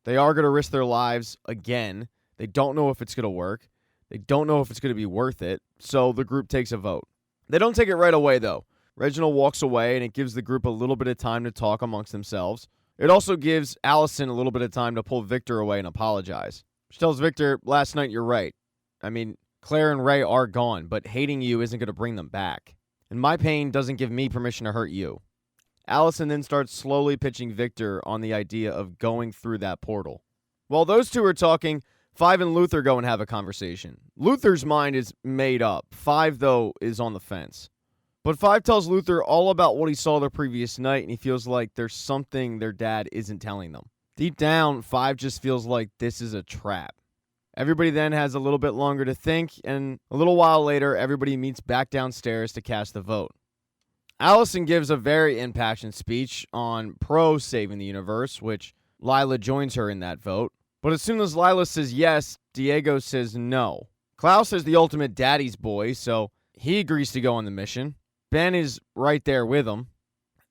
Speaker 1: They are going to risk their lives again. They don't know if it's going to work. They don't know if it's going to be worth it, so the group takes a vote. They don't take it right away, though. Reginald walks away, and it gives the group a little bit of time to talk amongst themselves. It also gives Allison a little bit of time to pull Victor away and apologize. She tells Victor, last night you're right. I mean, Claire and Ray are gone, but hating you isn't going to bring them back. And my pain doesn't give me permission to hurt you. Allison then starts slowly pitching Victor on the idea of going through that portal. While those two are talking, Five and Luther go and have a conversation. Luther's mind is made up. Five, though, is on the fence. But Five tells Luther all about what he saw the previous night, and he feels like there's something their dad isn't telling them. Deep down, Five just feels like this is a trap. Everybody then has a little bit longer to think, and a little while later, everybody meets back downstairs to cast the vote. Allison gives a very impassioned speech on pro-saving the universe, which Lila joins her in that vote. But as soon as Lila says yes, Diego says no. Klaus is the ultimate daddy's boy, so he agrees to go on the mission. Ben is right there with him.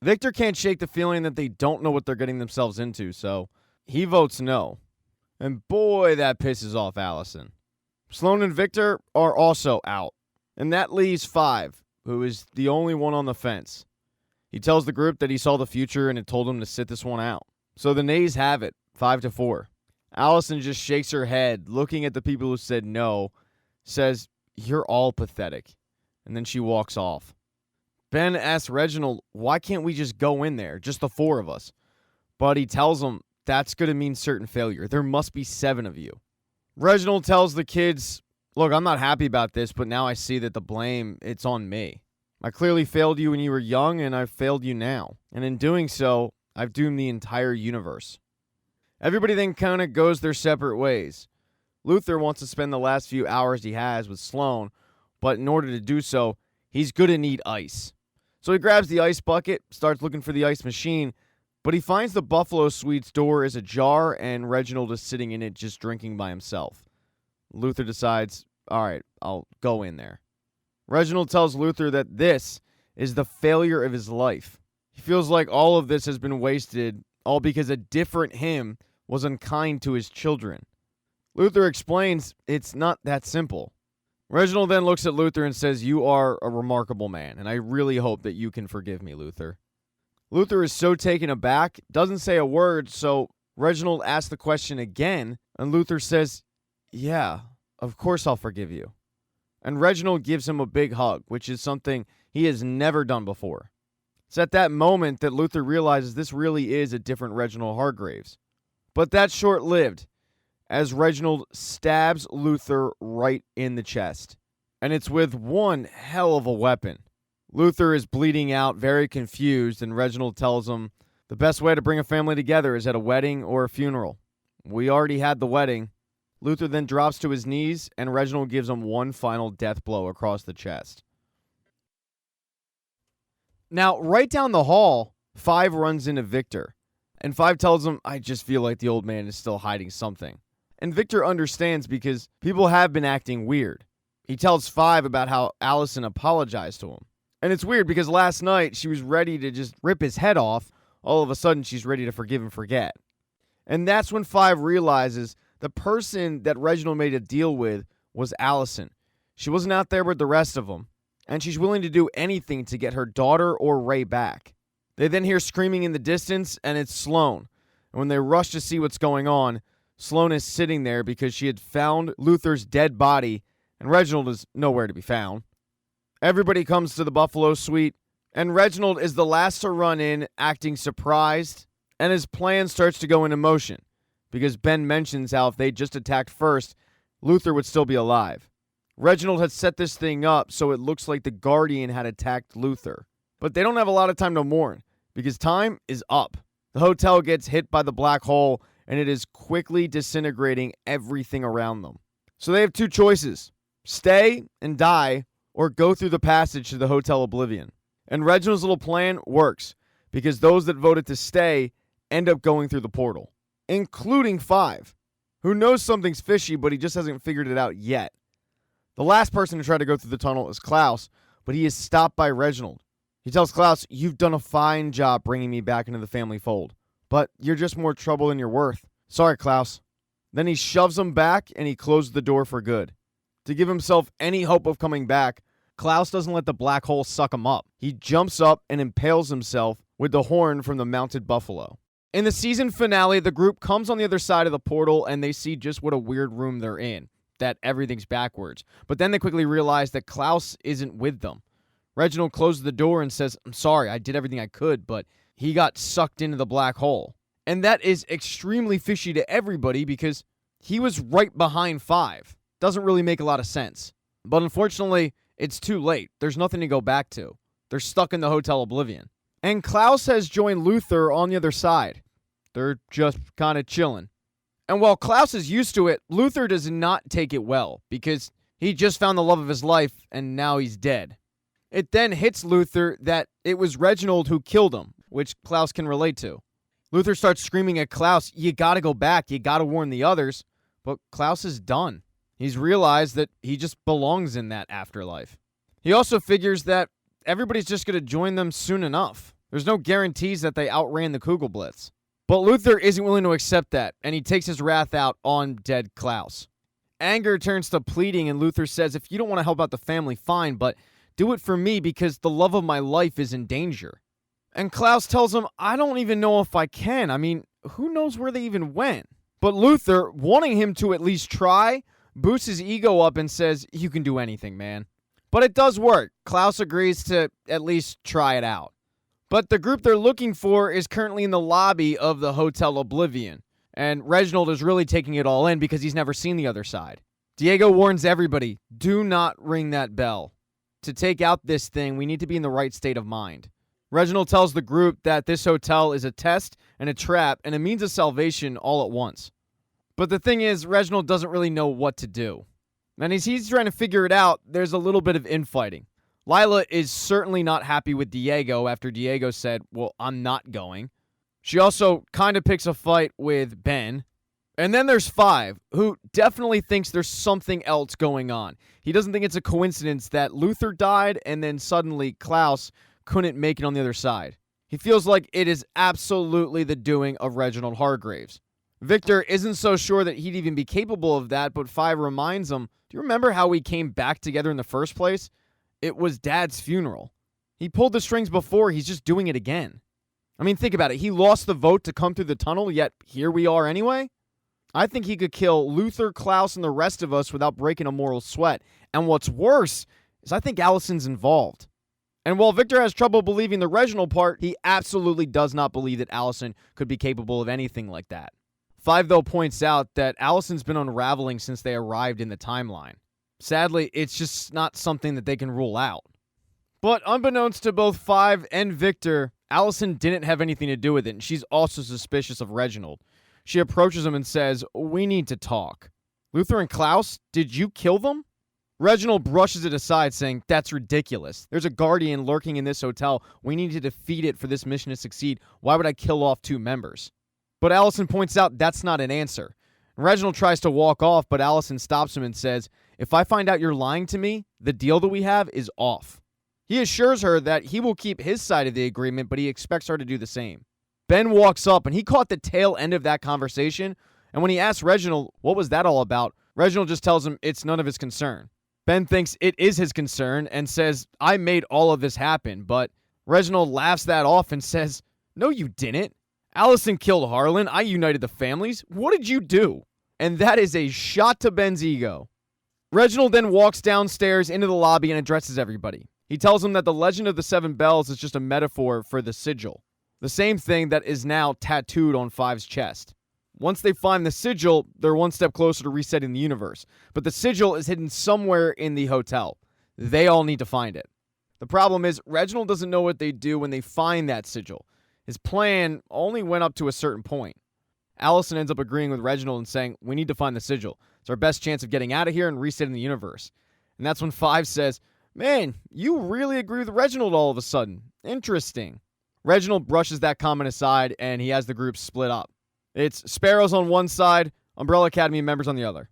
Speaker 1: Victor can't shake the feeling that they don't know what they're getting themselves into, so he votes no. And boy, that pisses off Allison. Sloan and Victor are also out. And that leaves Five, who is the only one on the fence. He tells the group that he saw the future and it told him to sit this one out. So the nays have it, 5-4. Allison just shakes her head, looking at the people who said no, says, you're all pathetic. And then she walks off. Ben asks Reginald, why can't we just go in there, just the four of us? But he tells him, that's going to mean certain failure. There must be 7 of you. Reginald tells the kids, look, I'm not happy about this, but now I see that the blame, it's on me. I clearly failed you when you were young, and I've failed you now. And in doing so, I've doomed the entire universe. Everybody then kind of goes their separate ways. Luther wants to spend the last few hours he has with Sloan, but in order to do so, he's going to need ice. So he grabs the ice bucket, starts looking for the ice machine, but he finds the Buffalo Suite's door is ajar and Reginald is sitting in it just drinking by himself. Luther decides, all right, I'll go in there. Reginald tells Luther that this is the failure of his life. He feels like all of this has been wasted, all because a different him was unkind to his children. Luther explains it's not that simple. Reginald then looks at Luther and says, you are a remarkable man, and I really hope that you can forgive me, Luther. Luther is so taken aback, doesn't say a word, so Reginald asks the question again, and Luther says, yeah, of course I'll forgive you. And Reginald gives him a big hug, which is something he has never done before. It's at that moment that Luther realizes this really is a different Reginald Hargraves. But that's short-lived, as Reginald stabs Luther right in the chest. And it's with one hell of a weapon. Luther is bleeding out, very confused, and Reginald tells him the best way to bring a family together is at a wedding or a funeral. We already had the wedding. Luther then drops to his knees, and Reginald gives him one final death blow across the chest. Now, right down the hall, Five runs into Victor. And Five tells him, I just feel like the old man is still hiding something. And Victor understands because people have been acting weird. He tells Five about how Allison apologized to him. And it's weird because last night she was ready to just rip his head off. All of a sudden she's ready to forgive and forget. And that's when Five realizes the person that Reginald made a deal with was Allison. She wasn't out there with the rest of them. And she's willing to do anything to get her daughter or Ray back. They then hear screaming in the distance, and it's Sloan. And when they rush to see what's going on, Sloane is sitting there because she had found Luther's dead body, and Reginald is nowhere to be found. Everybody comes to the Buffalo suite, and Reginald is the last to run in, acting surprised, and his plan starts to go into motion, because Ben mentions how if they just attacked first, Luther would still be alive. Reginald had set this thing up so it looks like the Guardian had attacked Luther. But they don't have a lot of time to mourn, because time is up. The hotel gets hit by the black hole, and it is quickly disintegrating everything around them. So they have two choices: stay and die, or go through the passage to the Hotel Oblivion. And Reginald's little plan works, because those that voted to stay end up going through the portal, including 5, who knows something's fishy, but he just hasn't figured it out yet. The last person to try to go through the tunnel is Klaus, but he is stopped by Reginald. He tells Klaus, "You've done a fine job bringing me back into the family fold, but you're just more trouble than you're worth. Sorry, Klaus." Then he shoves him back, and he closes the door for good. To give himself any hope of coming back, Klaus doesn't let the black hole suck him up. He jumps up and impales himself with the horn from the mounted buffalo. In the season finale, the group comes on the other side of the portal, and they see just what a weird room they're in, that everything's backwards. But then they quickly realize that Klaus isn't with them. Reginald closes the door and says, "I'm sorry, I did everything I could, but he got sucked into the black hole." And that is extremely fishy to everybody because he was right behind 5. Doesn't really make a lot of sense. But unfortunately, it's too late. There's nothing to go back to. They're stuck in the Hotel Oblivion. And Klaus has joined Luther on the other side. They're just kind of chilling. And while Klaus is used to it, Luther does not take it well because he just found the love of his life and now he's dead. It then hits Luther that it was Reginald who killed him, which Klaus can relate to. Luther starts screaming at Klaus, "You gotta go back, you gotta warn the others." But Klaus is done. He's realized that he just belongs in that afterlife. He also figures that everybody's just gonna join them soon enough. There's no guarantees that they outran the Kugelblitz. But Luther isn't willing to accept that, and he takes his wrath out on dead Klaus. Anger turns to pleading, and Luther says, "If you don't want to help out the family, fine, but do it for me because the love of my life is in danger." And Klaus tells him, "I don't even know if I can. I mean, who knows where they even went?" But Luther, wanting him to at least try, boosts his ego up and says, "You can do anything, man." But it does work. Klaus agrees to at least try it out. But the group they're looking for is currently in the lobby of the Hotel Oblivion. And Reginald is really taking it all in because he's never seen the other side. Diego warns everybody, do not ring that bell. To take out this thing, we need to be in the right state of mind. Reginald tells the group that this hotel is a test and a trap and a means of salvation all at once. But the thing is, Reginald doesn't really know what to do. And as he's trying to figure it out, there's a little bit of infighting. Lila is certainly not happy with Diego after Diego said, "Well, I'm not going." She also kind of picks a fight with Ben. And then there's 5, who definitely thinks there's something else going on. He doesn't think it's a coincidence that Luther died and then suddenly Klaus couldn't make it on the other side. He feels like it is absolutely the doing of Reginald Hargraves. Victor isn't so sure that he'd even be capable of that, but 5 reminds him, "Do you remember how we came back together in the first place? It was Dad's funeral. He pulled the strings before, he's just doing it again." I mean, think about it. He lost the vote to come through the tunnel, yet here we are anyway? I think he could kill Luther, Klaus, and the rest of us without breaking a moral sweat. And what's worse is I think Allison's involved. And while Victor has trouble believing the Reginald part, he absolutely does not believe that Allison could be capable of anything like that. 5, though, points out that Allison's been unraveling since they arrived in the timeline. Sadly, it's just not something that they can rule out. But unbeknownst to both 5 and Victor, Allison didn't have anything to do with it, and she's also suspicious of Reginald. She approaches him and says, "We need to talk. Luther and Klaus, did you kill them?" Reginald brushes it aside, saying, "That's ridiculous. There's a Guardian lurking in this hotel. We need to defeat it for this mission to succeed. Why would I kill off 2 members? But Allison points out that's not an answer. Reginald tries to walk off, but Allison stops him and says, "If I find out you're lying to me, the deal that we have is off." He assures her that he will keep his side of the agreement, but he expects her to do the same. Ben walks up, and he caught the tail end of that conversation, and when he asks Reginald, what was that all about, Reginald just tells him it's none of his concern. Ben thinks it is his concern and says, "I made all of this happen," but Reginald laughs that off and says, "No, you didn't. Allison killed Harlan. I united the families. What did you do? And that is a shot to Ben's ego. Reginald then walks downstairs into the lobby and addresses everybody. He tells them that the legend of the 7 bells is just a metaphor for the sigil, the same thing that is now tattooed on Five's chest. Once they find the sigil, they're one step closer to resetting the universe. But the sigil is hidden somewhere in the hotel. They all need to find it. The problem is, Reginald doesn't know what they do when they find that sigil. His plan only went up to a certain point. Allison ends up agreeing with Reginald and saying, we need to find the sigil. It's our best chance of getting out of here and resetting the universe. And that's when Five says, man, you really agree with Reginald all of a sudden. Interesting. Reginald brushes that comment aside, and he has the group split up. It's Sparrows on one side, Umbrella Academy members on the other.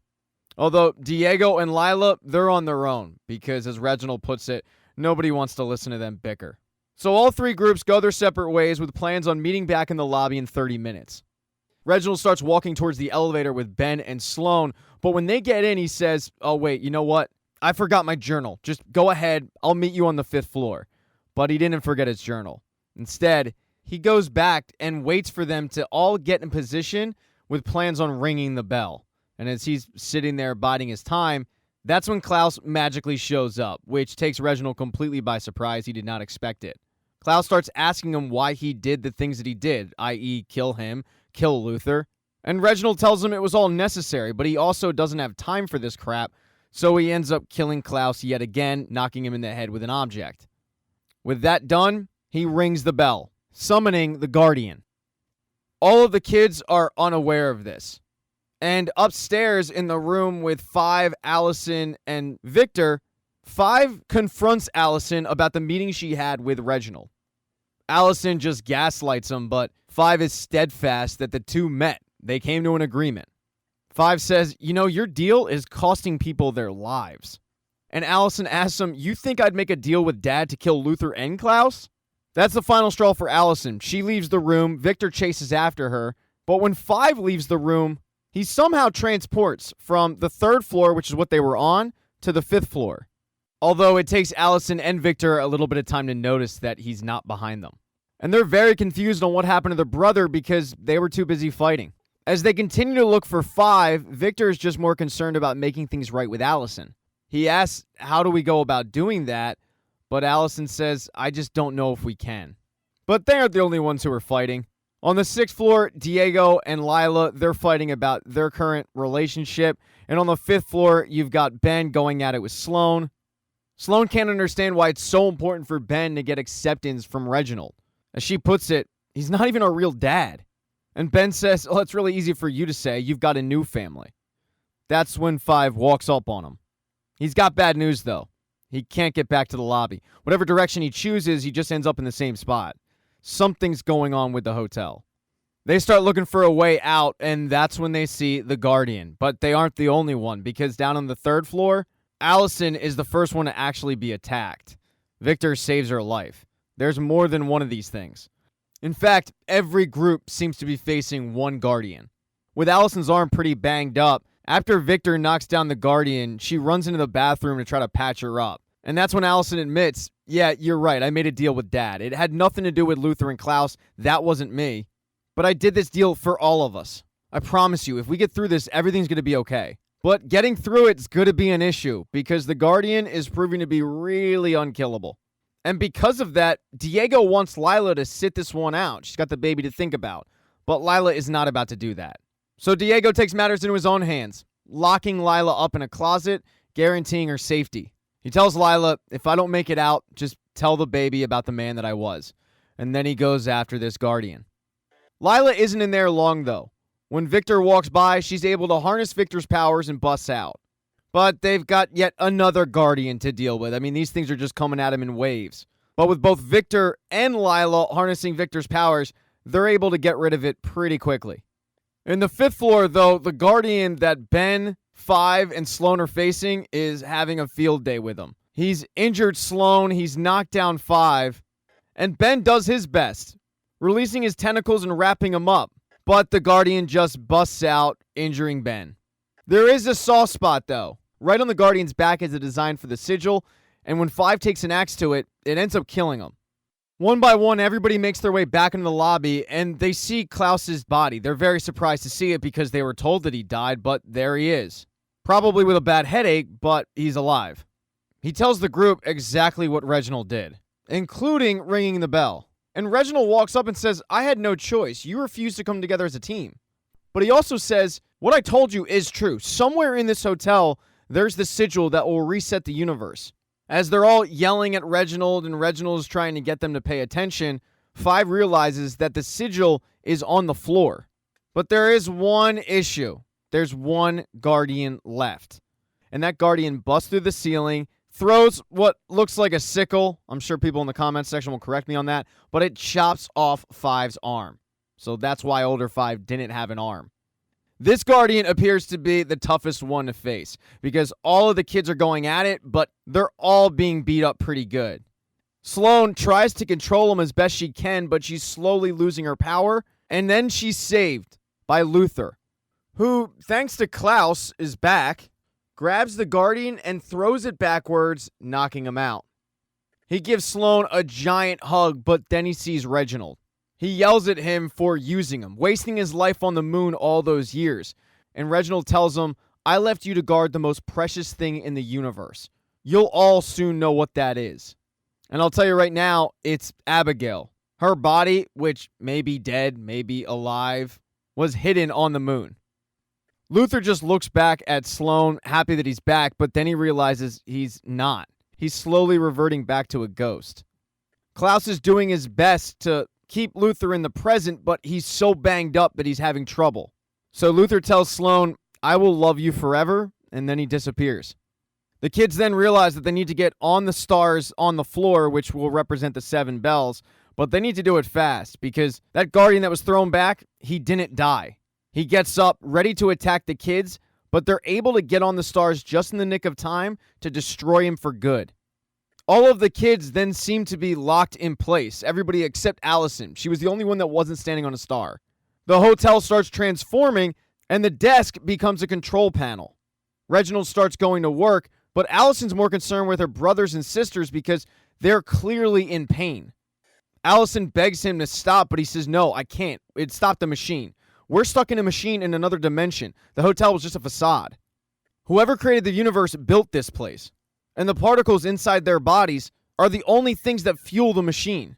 Speaker 1: Although Diego and Lila, they're on their own, because as Reginald puts it, nobody wants to listen to them bicker. So all 3 groups go their separate ways with plans on meeting back in the lobby in 30 minutes. Reginald starts walking towards the elevator with Ben and Sloan, but when they get in, he says, oh wait, you know what? I forgot my journal. Just go ahead, I'll meet you on the 5th floor. But he didn't forget his journal. Instead, he goes back and waits for them to all get in position with plans on ringing the bell. And as he's sitting there biding his time, that's when Klaus magically shows up, which takes Reginald completely by surprise. He did not expect it. Klaus starts asking him why he did the things that he did, i.e. kill him, kill Luther. And Reginald tells him it was all necessary, but he also doesn't have time for this crap, so he ends up killing Klaus yet again, knocking him in the head with an object. With that done, he rings the bell, summoning the Guardian. All of the kids are unaware of this. And upstairs in the room with Five, Allison, and Victor, Five confronts Allison about the meeting she had with Reginald. Allison just gaslights him, but Five is steadfast that the two met. They came to an agreement. Five says, you know, your deal is costing people their lives. And Allison asks him, you think I'd make a deal with Dad to kill Luther and Klaus? That's the final straw for Allison. She leaves the room. Victor chases after her. But when Five leaves the room, he somehow transports from the 3rd floor, which is what they were on, to the 5th floor. Although it takes Allison and Victor a little bit of time to notice that he's not behind them. And they're very confused on what happened to their brother because they were too busy fighting. As they continue to look for Five, Victor is just more concerned about making things right with Allison. He asks, how do we go about doing that? But Allison says, I just don't know if we can. But they aren't the only ones who are fighting. On the 6th floor, Diego and Lila, they're fighting about their current relationship. And on the 5th floor, you've got Ben going at it with Sloan. Sloan can't understand why it's so important for Ben to get acceptance from Reginald. As she puts it, he's not even our real dad. And Ben says, oh, it's really easy for you to say. You've got a new family. That's when Five walks up on him. He's got bad news, though. He can't get back to the lobby. Whatever direction he chooses, he just ends up in the same spot. Something's going on with the hotel. They start looking for a way out, and that's when they see the Guardian. But they aren't the only one, because down on the 3rd floor, Allison is the first one to actually be attacked. Victor saves her life. There's more than one of these things. In fact, every group seems to be facing one Guardian. With Allison's arm pretty banged up, after Victor knocks down the Guardian, she runs into the bathroom to try to patch her up. And that's when Allison admits, yeah, you're right, I made a deal with Dad. It had nothing to do with Luther and Klaus. That wasn't me. But I did this deal for all of us. I promise you, if we get through this, everything's going to be okay. But getting through it's going to be an issue, because the Guardian is proving to be really unkillable. And because of that, Diego wants Lila to sit this one out. She's got the baby to think about. But Lila is not about to do that. So Diego takes matters into his own hands, locking Lila up in a closet, guaranteeing her safety. He tells Lila, if I don't make it out, just tell the baby about the man that I was. And then he goes after this Guardian. Lila isn't in there long, though. When Victor walks by, she's able to harness Victor's powers and busts out. But they've got yet another Guardian to deal with. I mean, these things are just coming at him in waves. But with both Victor and Lila harnessing Victor's powers, they're able to get rid of it pretty quickly. In the 5th floor, though, the Guardian that Ben, Five, and Sloan are facing is having a field day with them. He's injured Sloan, he's knocked down Five, and Ben does his best, releasing his tentacles and wrapping him up. But the Guardian just busts out, injuring Ben. There is a soft spot, though. Right on the Guardian's back is a design for the sigil, and when Five takes an axe to it, it ends up killing him. One by one, everybody makes their way back into the lobby, and they see Klaus's body. They're very surprised to see it because they were told that he died, but there he is. Probably with a bad headache, but he's alive. He tells the group exactly what Reginald did, including ringing the bell. And Reginald walks up and says, I had no choice. You refused to come together as a team. But he also says, what I told you is true. Somewhere in this hotel, there's the sigil that will reset the universe. As they're all yelling at Reginald and Reginald is trying to get them to pay attention, Five realizes that the sigil is on the floor. But there is one issue. There's one guardian left. And that guardian busts through the ceiling, throws what looks like a sickle. I'm sure people in the comments section will correct me on that. But it chops off Five's arm. So that's why older Five didn't have an arm. This guardian appears to be the toughest one to face because all of the kids are going at it, but they're all being beat up pretty good. Sloane tries to control him as best she can, but she's slowly losing her power, and then she's saved by Luther, who, thanks to Klaus, is back, grabs the guardian and throws it backwards, knocking him out. He gives Sloane a giant hug, but then he sees Reginald. He yells at him for using him, wasting his life on the moon all those years. And Reginald tells him, I left you to guard the most precious thing in the universe. You'll all soon know what that is. And I'll tell you right now, it's Abigail. Her body, which may be dead, may be alive, was hidden on the moon. Luther just looks back at Sloane, happy that he's back, but then he realizes he's not. He's slowly reverting back to a ghost. Klaus is doing his best to keep Luther in the present, but he's so banged up that he's having trouble. So Luther tells Sloane, I will love you forever, and then he disappears. The kids then realize that they need to get on the stars on the floor, which will represent the 7 bells, but they need to do it fast, because that guardian that was thrown back, he didn't die. He gets up, ready to attack the kids, but they're able to get on the stars just in the nick of time to destroy him for good. All of the kids then seem to be locked in place, everybody except Allison. She was the only one that wasn't standing on a star. The hotel starts transforming, and the desk becomes a control panel. Reginald starts going to work, but Allison's more concerned with her brothers and sisters because they're clearly in pain. Allison begs him to stop, but he says, no, I can't. It stopped the machine. We're stuck in a machine in another dimension. The hotel was just a facade. Whoever created the universe built this place. And the particles inside their bodies are the only things that fuel the machine.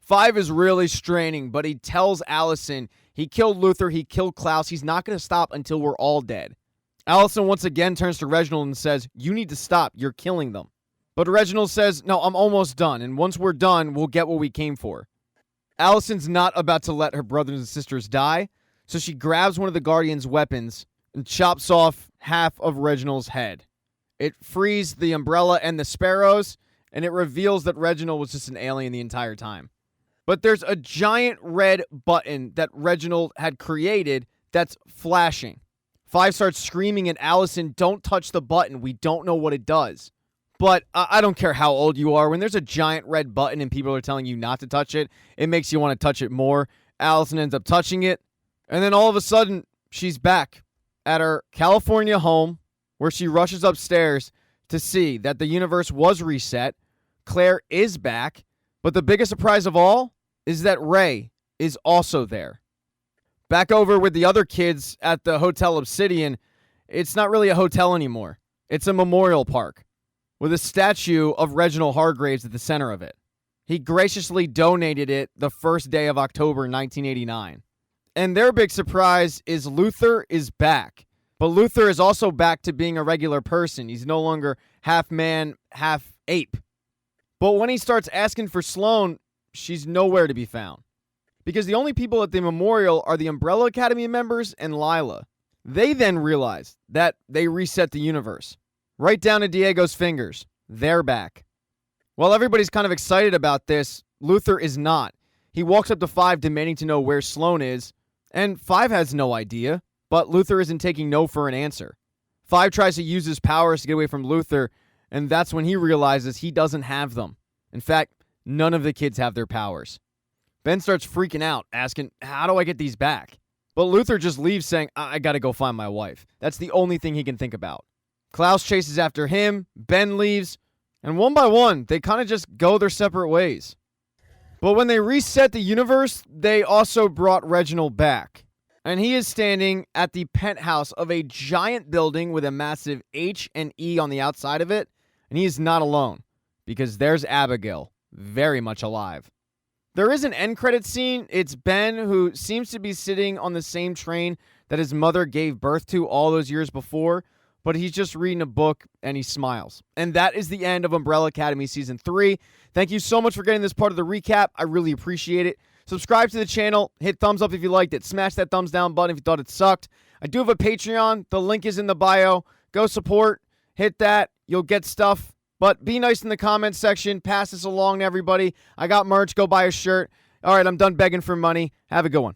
Speaker 1: Five is really straining, but he tells Allison he killed Luther, he killed Klaus, he's not going to stop until we're all dead. Allison once again turns to Reginald and says, you need to stop, you're killing them. But Reginald says, no, I'm almost done, and once we're done, we'll get what we came for. Allison's not about to let her brothers and sisters die, so she grabs one of the Guardian's weapons and chops off half of Reginald's head. It frees the Umbrella and the Sparrows, and it reveals that Reginald was just an alien the entire time. But there's a giant red button that Reginald had created that's flashing. Five starts screaming at Allison, don't touch the button, we don't know what it does. But I don't care how old you are, when there's a giant red button and people are telling you not to touch it, it makes you want to touch it more. Allison ends up touching it, and then all of a sudden, she's back at her California home, where she rushes upstairs to see that the universe was reset. Claire is back, but the biggest surprise of all is that Ray is also there. Back over with the other kids at the Hotel Obsidian, it's not really a hotel anymore. It's a memorial park with a statue of Reginald Hargraves at the center of it. He graciously donated it the first day of October 1989. And their big surprise is Luther is back. But Luther is also back to being a regular person. He's no longer half man, half ape. But when he starts asking for Sloane, she's nowhere to be found. Because the only people at the memorial are the Umbrella Academy members and Lila. They then realize that they reset the universe. Right down to Diego's fingers. They're back. While everybody's kind of excited about this, Luther is not. He walks up to Five demanding to know where Sloane is, and Five has no idea. But Luther isn't taking no for an answer. Five tries to use his powers to get away from Luther, and that's when he realizes he doesn't have them. In fact, none of the kids have their powers. Ben starts freaking out, asking, how do I get these back? But Luther just leaves saying, I gotta go find my wife. That's the only thing he can think about. Klaus chases after him, Ben leaves, and one by one, they kind of just go their separate ways. But when they reset the universe, they also brought Reginald back. And he is standing at the penthouse of a giant building with a massive H and E on the outside of it. And he is not alone, because there's Abigail, very much alive. There is an end credit scene. It's Ben, who seems to be sitting on the same train that his mother gave birth to all those years before, but he's just reading a book and he smiles. And that is the end of Umbrella Academy Season 3. Thank you so much for getting this part of the recap. I really appreciate it. Subscribe to the channel. Hit thumbs up if you liked it. Smash that thumbs down button if you thought it sucked. I do have a Patreon. The link is in the bio. Go support. Hit that. You'll get stuff. But be nice in the comments section. Pass this along to everybody. I got merch. Go buy a shirt. All right, I'm done begging for money. Have a good one.